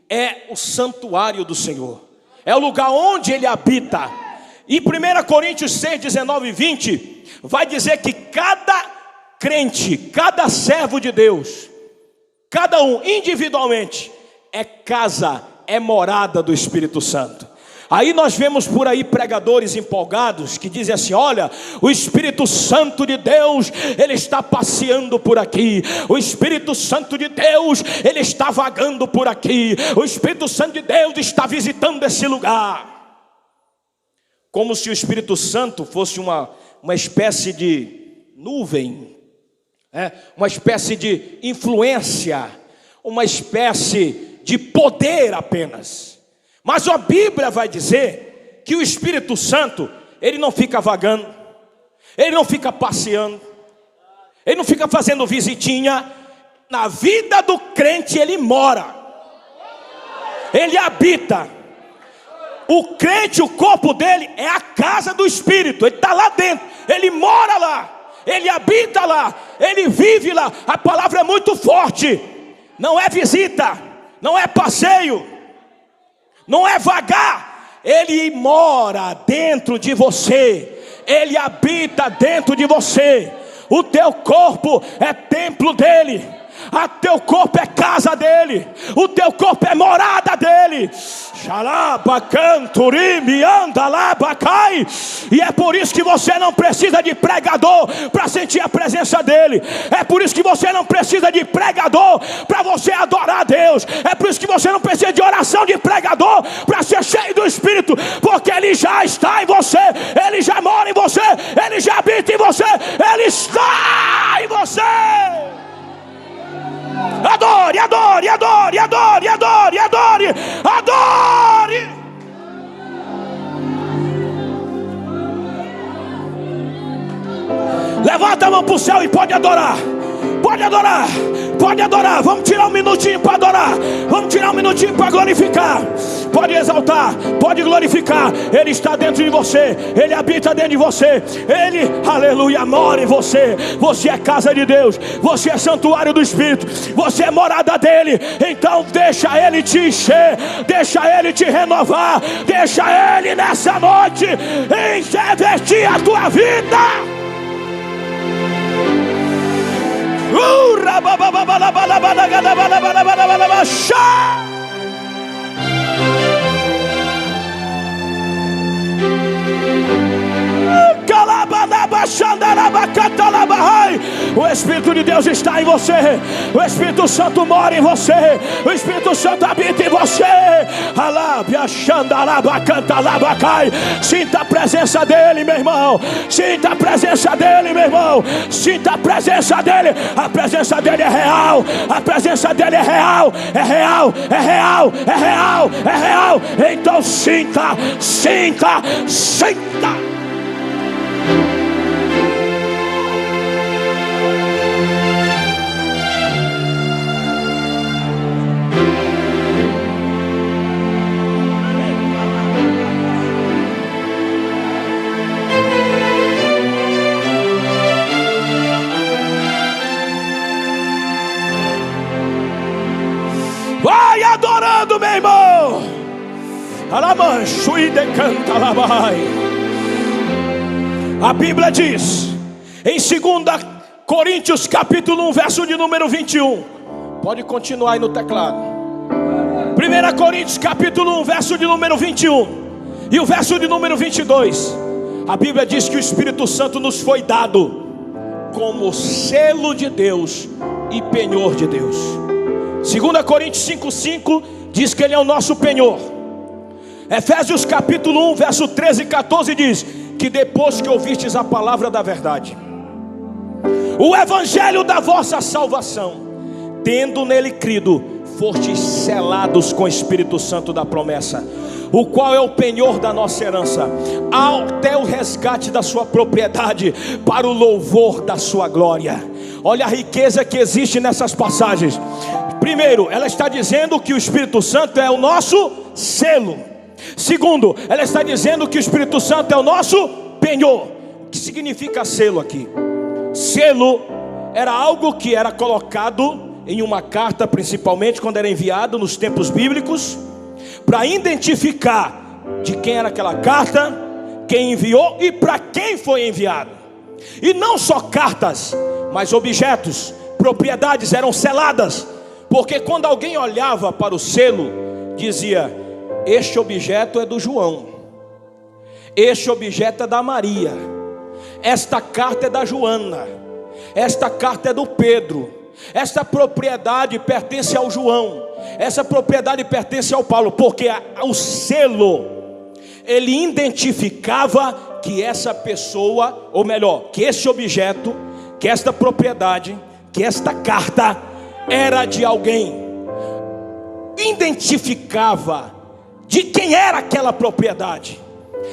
é o santuário do Senhor. É o lugar onde Ele habita. E 1 Coríntios 6, 19 e 20, vai dizer que cada crente, cada servo de Deus, cada um individualmente, é casa, é morada do Espírito Santo. Aí nós vemos por aí pregadores empolgados que dizem assim, olha, o Espírito Santo de Deus, ele está passeando por aqui. O Espírito Santo de Deus, ele está vagando por aqui. O Espírito Santo de Deus está visitando esse lugar. Como se o Espírito Santo fosse uma espécie de nuvem, uma espécie de influência, uma espécie de poder apenas. Mas a Bíblia vai dizer que o Espírito Santo, ele não fica vagando, ele não fica passeando, ele não fica fazendo visitinha. Na vida do crente ele mora, ele habita. O crente, o corpo dele é a casa do Espírito, ele está lá dentro, ele mora lá, ele habita lá, ele vive lá. A palavra é muito forte, não é visita, não é passeio, não é vagar, ele mora dentro de você, ele habita dentro de você. O teu corpo é templo dele, o teu corpo é casa dele, o teu corpo é morada dele. E é por isso que você não precisa de pregador para sentir a presença dele. É por isso que você não precisa de pregador para você adorar a Deus. É por isso que você não precisa de oração de pregador para ser cheio do Espírito, porque ele já está em você, ele já mora em você, ele já habita em você, ele está em você. Adore, adore, adore, adore, adore, adore, adore. Levanta a mão para o céu e pode adorar. Pode adorar, pode adorar. Vamos tirar um minutinho para adorar. Vamos tirar um minutinho para glorificar. Pode exaltar, pode glorificar. Ele está dentro de você, ele habita dentro de você. Ele, aleluia, mora em você. Você é casa de Deus, você é santuário do Espírito, você é morada dele. Então deixa ele te encher, deixa ele te renovar, deixa ele nessa noite investir a tua vida. O Espírito de Deus está em você. O Espírito Santo mora em você. O Espírito Santo habita em você. Sinta a presença dele, meu irmão. Sinta a presença dele, meu irmão. Sinta a presença dele. A presença dele é real. A presença dele é real. É real, é real, é real, é real. Então sinta, sinta, sinta. Vai adorando, meu irmão. A Bíblia diz em 2 Coríntios capítulo 1, verso de número 21. Pode continuar aí no teclado. 1 Coríntios capítulo 1, verso de número 21 e o verso de número 22. A Bíblia diz que o Espírito Santo nos foi dado como selo de Deus e penhor de Deus. 2 Coríntios 5,5 diz que ele é o nosso penhor. Efésios capítulo 1, verso 13 e 14 diz que depois que ouvistes a palavra da verdade, o evangelho da vossa salvação, tendo nele crido, fostes selados com o Espírito Santo da promessa, o qual é o penhor da nossa herança, até o resgate da sua propriedade, para o louvor da sua glória. Olha a riqueza que existe nessas passagens. Primeiro, ela está dizendo que o Espírito Santo é o nosso selo. Segundo, ela está dizendo que o Espírito Santo é o nosso penhor. O que significa selo aqui? Selo era algo que era colocado em uma carta, principalmente quando era enviado nos tempos bíblicos, para identificar de quem era aquela carta, quem enviou e para quem foi enviado. E não só cartas, mas objetos, propriedades eram seladas, porque quando alguém olhava para o selo, dizia: este objeto é do João, este objeto é da Maria, esta carta é da Joana, esta carta é do Pedro, esta propriedade pertence ao João, essa propriedade pertence ao Paulo, porque o selo, ele identificava que essa pessoa, ou melhor, que esse objeto, que esta propriedade, que esta carta era de alguém. Identificava de quem era aquela propriedade.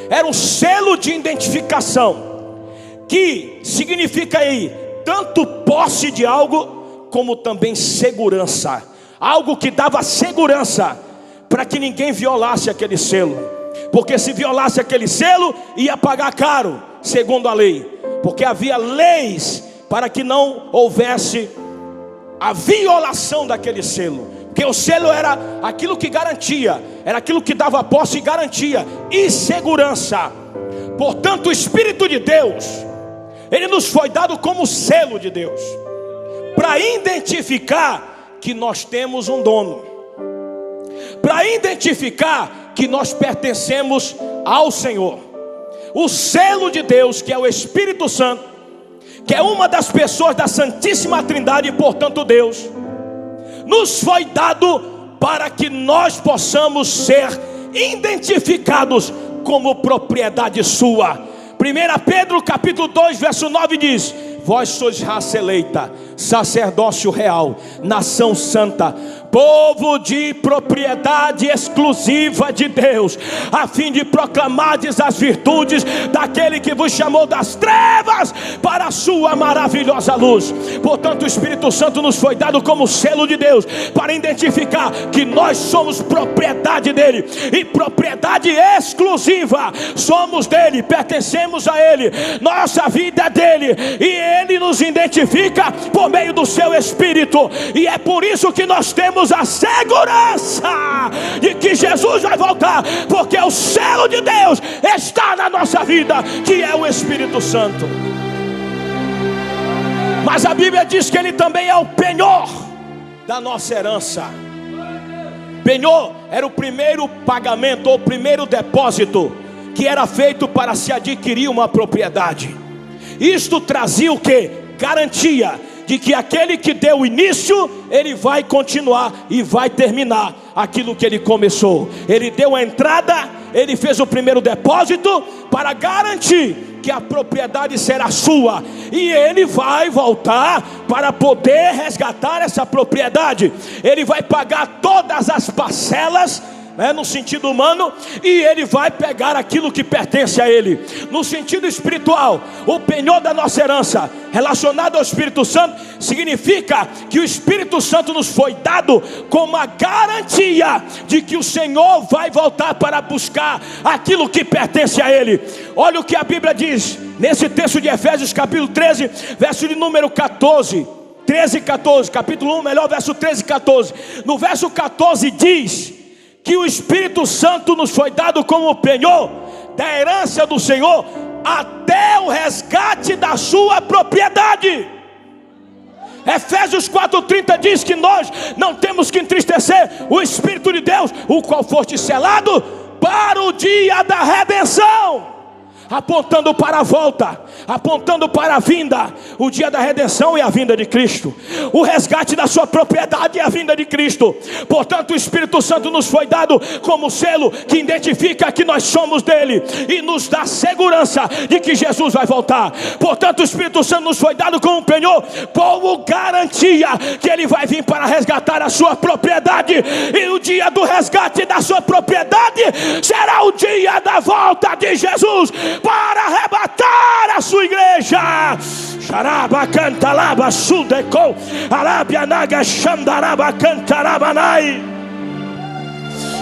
Era um selo de identificação, que significa aí tanto posse de algo, como também segurança. Algo que dava segurança para que ninguém violasse aquele selo, porque se violasse aquele selo, ia pagar caro, segundo a lei, porque havia leis para que não houvesse a violação daquele selo. Porque o selo era aquilo que garantia, era aquilo que dava posse e garantia e segurança. Portanto, o Espírito de Deus, ele nos foi dado como selo de Deus, para identificar que nós temos um dono, para identificar que nós pertencemos ao Senhor. O selo de Deus, que é o Espírito Santo, que é uma das pessoas da Santíssima Trindade, e portanto Deus, nos foi dado para que nós possamos ser identificados como propriedade sua. 1 Pedro capítulo 2, verso 9 diz: vós sois raça eleita, sacerdócio real, nação santa, povo de propriedade exclusiva de Deus, a fim de proclamardes as virtudes daquele que vos chamou das trevas para a sua maravilhosa luz. Portanto, o Espírito Santo nos foi dado como selo de Deus, para identificar que nós somos propriedade dele, e propriedade exclusiva. Somos dele, pertencemos a ele, nossa vida é dele, e ele nos identifica por meio do seu Espírito. E é por isso que nós temos a segurança de que Jesus vai voltar, porque o selo de Deus está na nossa vida, que é o Espírito Santo. Mas a Bíblia diz que ele também é o penhor da nossa herança. Penhor era o primeiro pagamento, ou o primeiro depósito que era feito para se adquirir uma propriedade. Isto trazia o quê? Garantia de que aquele que deu o início, ele vai continuar e vai terminar aquilo que ele começou. Ele deu a entrada, ele fez o primeiro depósito para garantir que a propriedade será sua, e ele vai voltar para poder resgatar essa propriedade. Ele vai pagar todas as parcelas, no sentido humano, e ele vai pegar aquilo que pertence a ele. No sentido espiritual, o penhor da nossa herança, relacionado ao Espírito Santo, significa que o Espírito Santo nos foi dado como a garantia de que o Senhor vai voltar para buscar aquilo que pertence a ele. Olha o que a Bíblia diz nesse texto de Efésios capítulo 13, verso de número 14. 13 e 14, capítulo 1, melhor, verso 13 e 14. No verso 14 diz que o Espírito Santo nos foi dado como penhor da herança do Senhor até o resgate da sua propriedade. Efésios 4:30 diz que nós não temos que entristecer o Espírito de Deus, o qual foste selado para o dia da redenção. Apontando para a volta, apontando para a vinda. O dia da redenção é a vinda de Cristo. O resgate da sua propriedade é a vinda de Cristo. Portanto, o Espírito Santo nos foi dado como selo que identifica que nós somos dele e nos dá segurança de que Jesus vai voltar. Portanto, o Espírito Santo nos foi dado como penhor, como garantia que ele vai vir para resgatar a sua propriedade. E o dia do resgate da sua propriedade será o dia da volta de Jesus para arrebatar a sua igreja. Xaraba cantalaba sudecou, arábia naga xandaraba cantarabanai.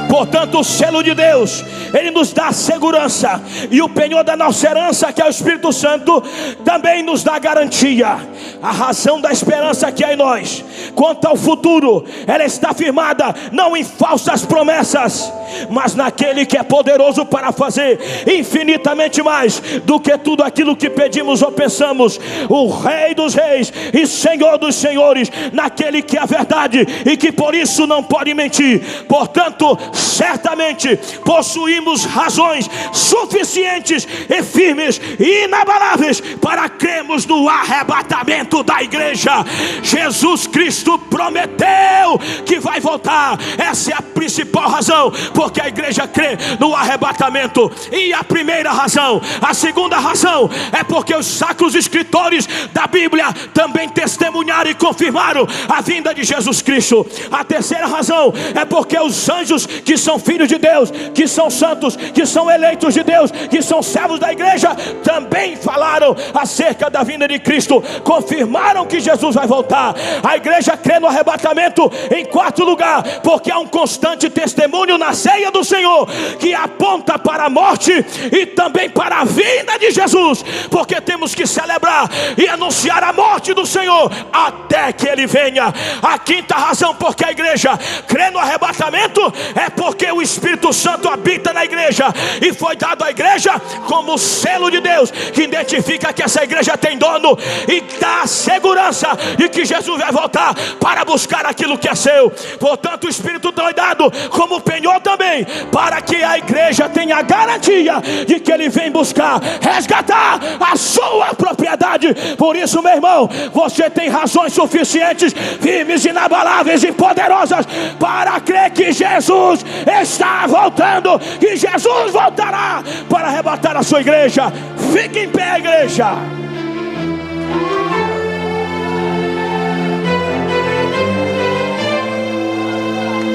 Portanto, o selo de Deus, ele nos dá segurança, e o penhor da nossa herança, que é o Espírito Santo, também nos dá garantia. A razão da esperança que há em nós quanto ao futuro, ela está firmada não em falsas promessas, mas naquele que é poderoso para fazer infinitamente mais do que tudo aquilo que pedimos ou pensamos. O Rei dos Reis e Senhor dos Senhores, naquele que é a verdade e que por isso não pode mentir. Portanto, certamente possuímos razões suficientes e firmes e inabaláveis para crermos no arrebatamento da igreja. Jesus Cristo prometeu que vai voltar. Essa é a principal razão porque a igreja crê no arrebatamento. E a primeira razão, a segunda razão é porque os sacros escritores da Bíblia também testemunharam e confirmaram a vinda de Jesus Cristo. A terceira razão é porque os anjos que são filhos de Deus, que são santos, que são eleitos de Deus, que são servos da igreja, também falaram acerca da vinda de Cristo, confirmaram que Jesus vai voltar. A igreja crê no arrebatamento. Em quarto lugar, porque há um constante testemunho na ceia do Senhor que aponta para a morte e também para a vinda de Jesus, porque temos que celebrar e anunciar a morte do Senhor até que ele venha. A quinta razão porque a igreja crê no arrebatamento é porque o Espírito Santo habita na igreja e foi dado à igreja como selo de Deus que identifica que essa igreja tem dono e dá segurança de que Jesus vai voltar para buscar aquilo que é seu. Portanto, o Espírito foi dado como penhor também para que a igreja tenha a garantia de que ele vem buscar, resgatar a sua propriedade. Por isso, meu irmão, você tem razões suficientes, firmes, inabaláveis e poderosas para crer que Jesus está voltando, que Jesus voltará para arrebatar a sua igreja. Fique em pé, igreja.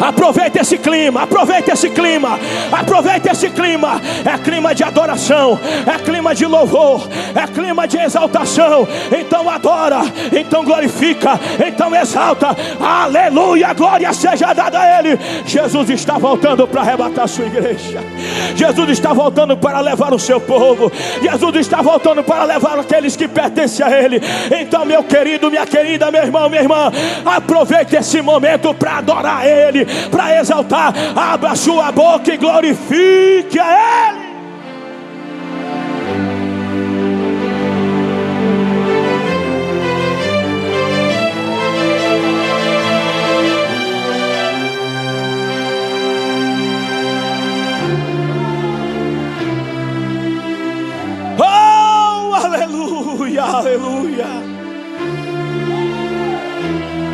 Aproveite esse clima, aproveite esse clima, aproveite esse clima. É clima de adoração, é clima de louvor, é clima de exaltação. Então adora, então glorifica, então exalta. Aleluia, glória seja dada a ele. Jesus está voltando para arrebatar a sua igreja. Jesus está voltando para levar o seu povo. Jesus está voltando para levar aqueles que pertencem a ele. Então, meu querido, minha querida, meu irmão, minha irmã, aproveite esse momento para adorar ele, para exaltar. Abra a sua boca e glorifique a ele.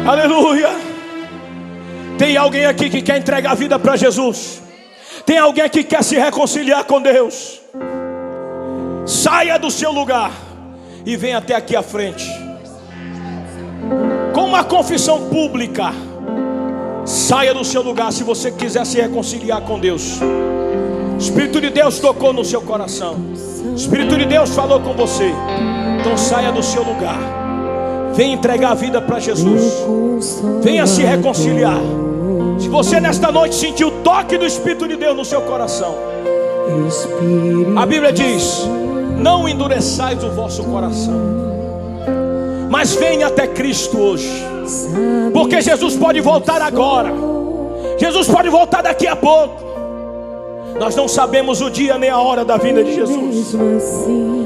Aleluia. Tem alguém aqui que quer entregar a vida para Jesus? Tem alguém que quer se reconciliar com Deus? Saia do seu lugar e venha até aqui à frente com uma confissão pública. Saia do seu lugar se você quiser se reconciliar com Deus. O Espírito de Deus tocou no seu coração. O Espírito de Deus falou com você. Então saia do seu lugar. Venha entregar a vida para Jesus. Venha se reconciliar. Se você nesta noite sentiu o toque do Espírito de Deus no seu coração, a Bíblia diz: não endureçais o vosso coração, mas venha até Cristo hoje, porque Jesus pode voltar agora. Jesus pode voltar daqui a pouco. Nós não sabemos o dia nem a hora da vinda de Jesus,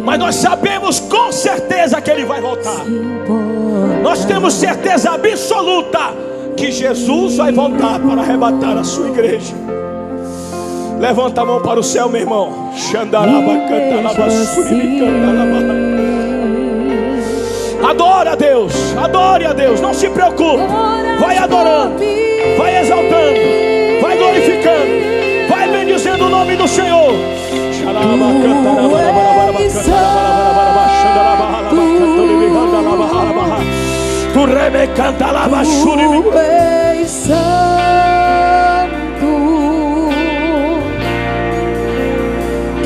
mas nós sabemos com certeza que Ele vai voltar. Nós temos certeza absoluta que Jesus vai voltar para arrebatar a sua igreja. Levanta a mão para o céu, meu irmão. Adora a Deus, adore a Deus, não se preocupe. Vai adorando, vai exaltando, vai glorificando, vai bendizendo o nome do Senhor. Tu reme canta lá bachuri. Tu és santo.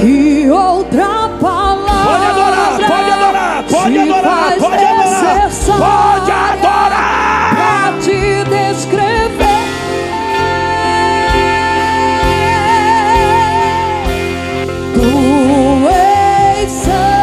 Que outra palavra pode adorar, pode adorar, pode adorar, pode adorar, pode adorar. Pra te descrever. Tu és santo.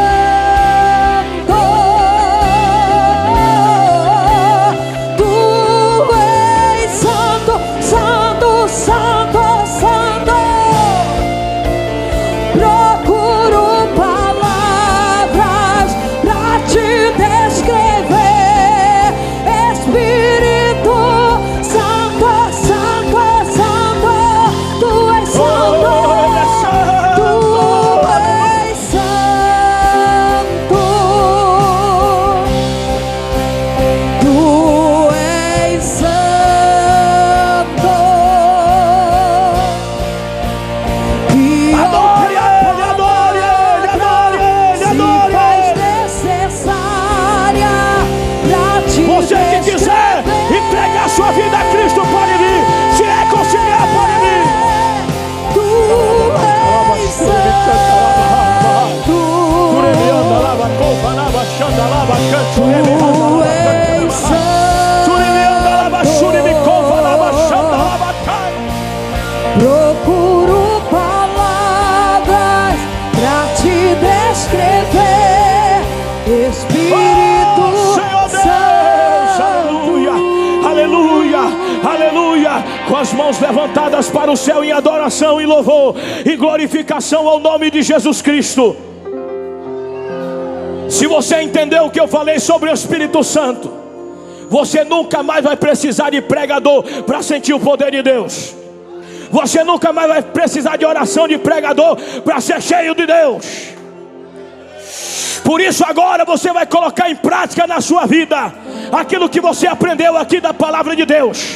Procuro palavras pra te descrever, Espírito Santo. Aleluia, aleluia, aleluia. Com as mãos levantadas para o céu em adoração e louvor e glorificação ao nome de Jesus Cristo. Se você entendeu o que eu falei sobre o Espírito Santo, você nunca mais vai precisar de pregador para sentir o poder de Deus. Você nunca mais vai precisar de oração de pregador para ser cheio de Deus. Por isso agora você vai colocar em prática na sua vida aquilo que você aprendeu aqui da palavra de Deus.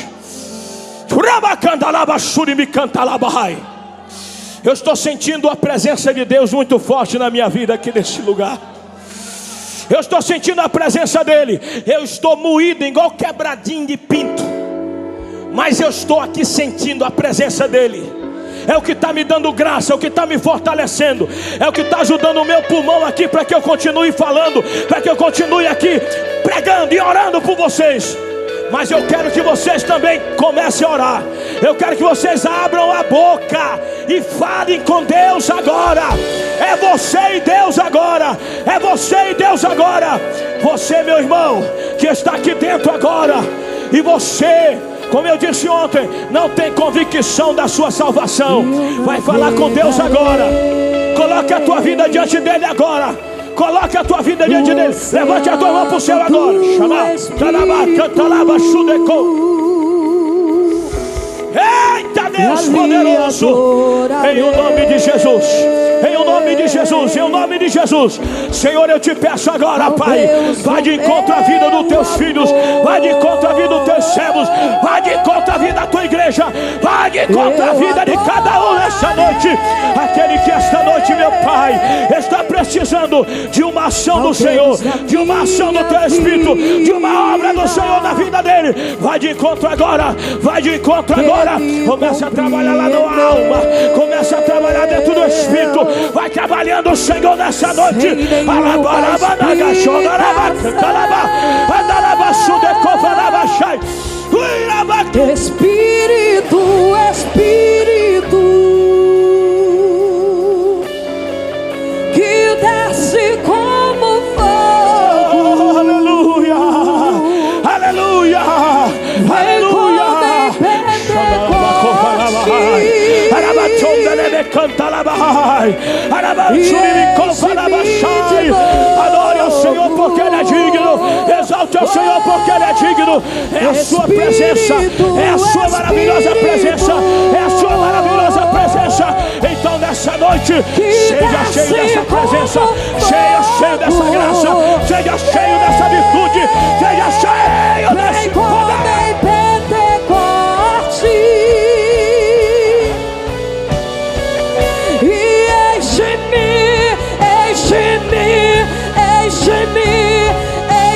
Eu estou sentindo a presença de Deus muito forte na minha vida aqui nesse lugar. Eu estou sentindo a presença dele. Eu estou moído igual quebradinho de pinto, mas eu estou aqui sentindo a presença dele. É o que está me dando graça, é o que está me fortalecendo, é o que está ajudando o meu pulmão aqui para que eu continue falando, para que eu continue aqui pregando e orando por vocês. Mas eu quero que vocês também comecem a orar. Eu quero que vocês abram a boca e falem com Deus agora. É você e Deus agora. É você e Deus agora. Você, meu irmão, que está aqui dentro agora, e você, como eu disse ontem, não tem convicção da sua salvação, vai falar com Deus agora. Coloque a tua vida diante dele agora. Coloque a tua vida diante dele. Levante a tua mão para o céu agora. Eita Deus poderoso, em o nome de Jesus, em o nome de Jesus, em o nome de Jesus. Senhor, eu te peço agora, Pai, vai de encontro à vida dos teus filhos, vai de encontro à vida dos teus servos, vai de encontro à vida da tua igreja, vai de encontro à vida de cada um nesta noite. Aquele que esta noite, meu Pai, está precisando de uma ação do Senhor, de uma ação do teu Espírito, de uma obra do Senhor na vida dele, vai de encontro agora, vai de encontro agora. Começa a trabalhar lá no alma, começa a trabalhar dentro do Espírito, vai trabalhando o Senhor nessa noite. Espírito, Espírito, que desce como fogo. Aleluia, aleluia, aleluia. Adore o Senhor porque Ele é digno, exalte o Senhor porque Ele é digno. É a sua presença, é a sua maravilhosa presença, é a sua maravilhosa presença. Então nessa noite, seja cheio dessa presença, seja cheio dessa graça, seja cheio dessa virtude, seja cheio desse poder.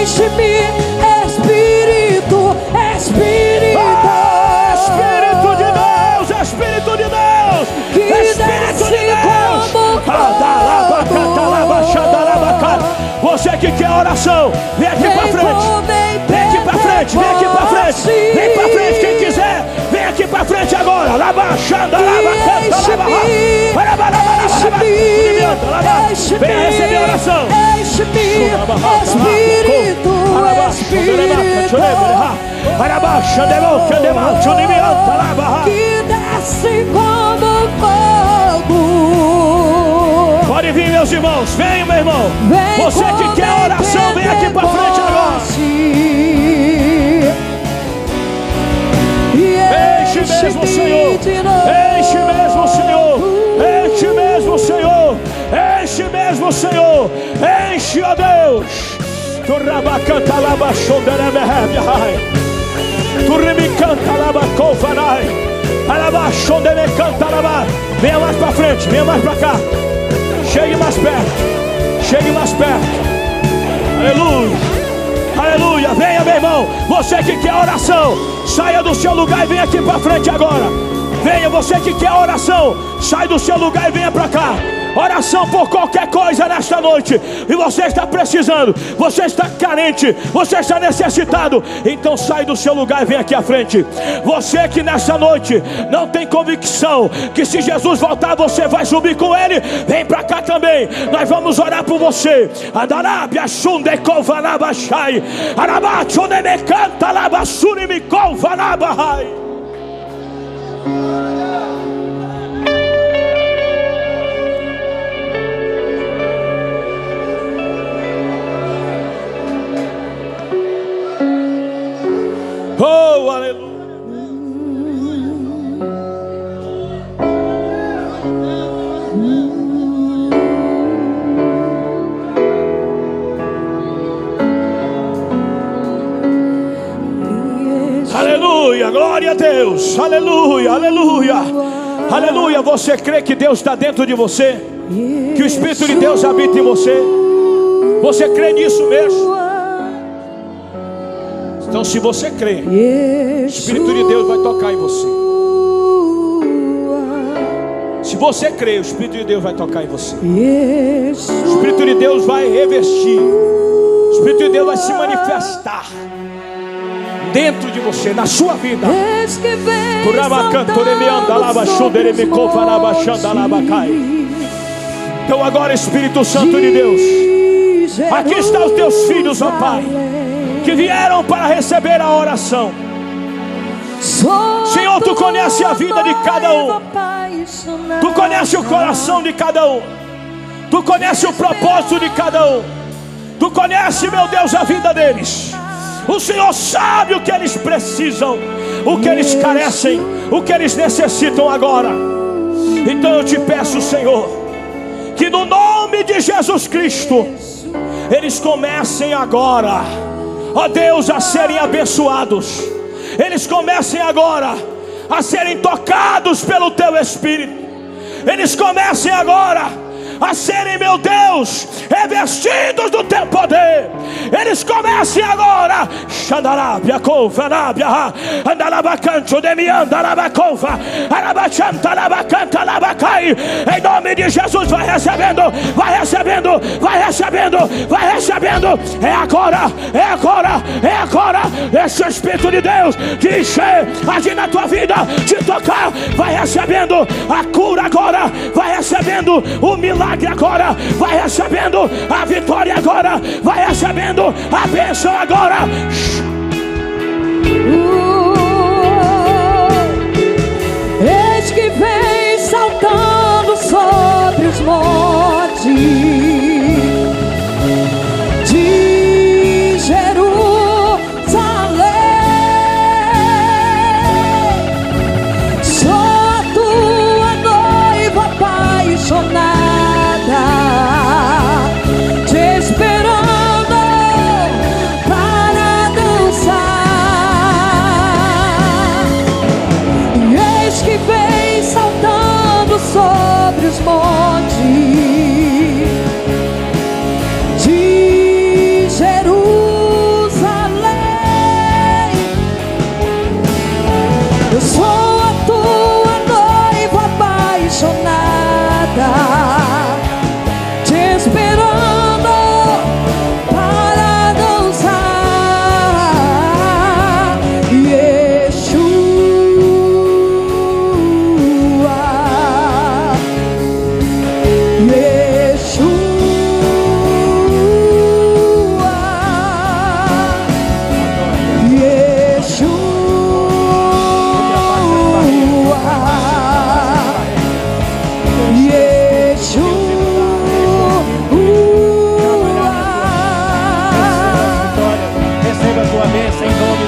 Enche-me, Espírito, Espírito, Espírito de Deus, Espírito de Deus, que Espírito de desce como Você que quer oração, vem aqui pra frente, vem aqui pra frente, vem aqui pra frente, vem pra frente, quem quiser, vem aqui pra frente agora. Venha receber a oração. Espírito, que desce como fogo. Pode vir, meus irmãos, venha, meu irmão. Você que quer oração, vem aqui pra frente agora. Enche mesmo, Senhor. Enche mesmo, Senhor. Enche mesmo, Senhor. Enche mesmo, Senhor. Enche, ó Deus. Tu rabacanta laba shonderemehebiahai. Tu rimicanta laba kofanai. Alaba shonderemecanta laba. Venha mais pra frente, venha mais pra cá. Chegue mais perto. Chegue mais perto. Aleluia. Aleluia. Venha, meu irmão. Você que quer oração, saia do seu lugar e venha aqui pra frente agora. Venha, você que quer oração, sai do seu lugar e venha pra cá. Oração por qualquer coisa nesta noite. E você está precisando, você está carente, você está necessitado. Então sai do seu lugar e vem aqui à frente. Você que nesta noite não tem convicção que se Jesus voltar você vai subir com Ele, vem para cá também. Nós vamos orar por você. Adarabia shunde kovanabashai. Arabachone me canta labasuri me kovanabahai. Oh, aleluia. Aleluia, glória a Deus. Aleluia, aleluia. Aleluia. Você crê que Deus está dentro de você? Que o Espírito de Deus habita em você? Você crê nisso mesmo? Então se você crê, o Espírito de Deus vai tocar em você. Se você crê, o Espírito de Deus vai tocar em você. O Espírito de Deus vai revestir. O Espírito de Deus vai se manifestar dentro de você, na sua vida. Então agora, Espírito Santo de Deus, aqui estão os teus filhos, ó Pai, que vieram para receber a oração. Senhor, Tu conhece a vida de cada um. Tu conhece o coração de cada um. Tu conhece o propósito de cada um. Tu conhece, meu Deus, a vida deles. O Senhor sabe o que eles precisam. o que eles carecem, o que eles necessitam agora. Então eu te peço, Senhor, que no nome de Jesus Cristo, eles comecem agora, ó Deus, a serem abençoados. Eles comecem agora a serem tocados pelo Teu Espírito. Eles comecem agora a serem, meu Deus, revestidos do Teu poder. Eles comecem agora, Xandarabia, Couvarabia, Andalabacanto, Demiandarabacova, Arabachantarabacanta, Labacai. Em nome de Jesus, vai recebendo, vai recebendo, vai recebendo, vai recebendo. É agora, é agora, é agora. Esse Espírito de Deus te encher, agir na tua vida, te tocar. Vai recebendo a cura agora, vai recebendo o milagre agora, vai recebendo a vitória agora, vai recebendo a bênção agora. Eis que vem saltando sobre os montes de Jerusalém. Só a tua noiva apaixonada, te esperando para dançar. E eis que vem saltando sobre os montes de Jerusalém. Eu sou a tua noiva apaixonada, esperando para dançar. Yeshua,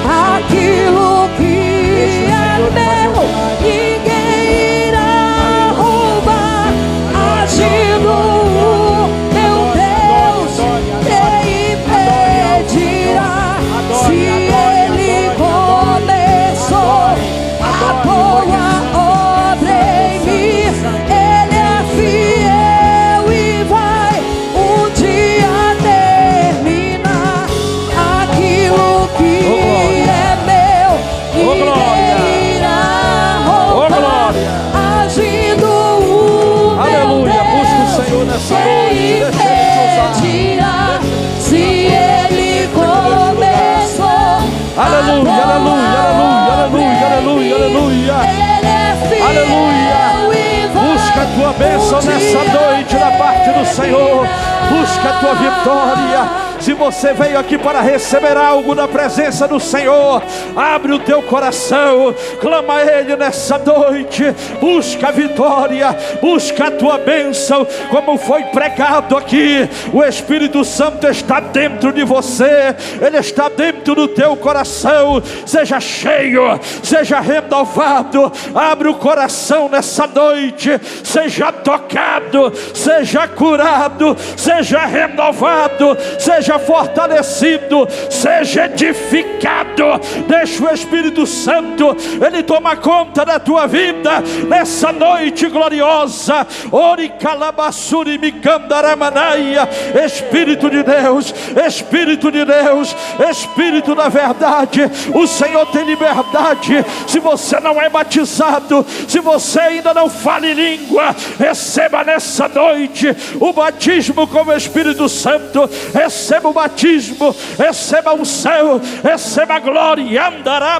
aquilo que é meu, ninguém irá roubar. Agindo o meu Deus, quem impedirá? Se Ele começou a boa obra em mim, Ele é fiel e vai um dia terminar. Aquilo que é meu, ninguém irá roubar. Agindo o meu Deus, quem impedirá? Se Ele começou a Aleluia, aleluia, aleluia, aleluia, aleluia. Ele é fiel Aleluia. e vai Busca a tua bênção nessa noite da parte do Senhor. Busca a tua vitória. Se você veio aqui para receber algo da presença do Senhor, abre o teu coração, clama a Ele nessa noite. Busca a vitória, busca a tua bênção. Como foi pregado aqui, o Espírito Santo está dentro de você, Ele está dentro do teu coração. Seja cheio, seja renovado. Abre o coração nessa noite, seja tocado, seja curado, seja renovado, seja fortalecido, seja edificado. Deixa o Espírito Santo Ele tomar conta da tua vida nessa noite gloriosa. Ori calabassuri micandaramanaia. Espírito de Deus, Espírito de Deus, Espírito da verdade, o Senhor tem liberdade. Se você não é batizado, se você ainda não fala em língua, receba nessa noite o batismo com o Espírito Santo. Receba o batismo, receba o céu, receba a glória. Andará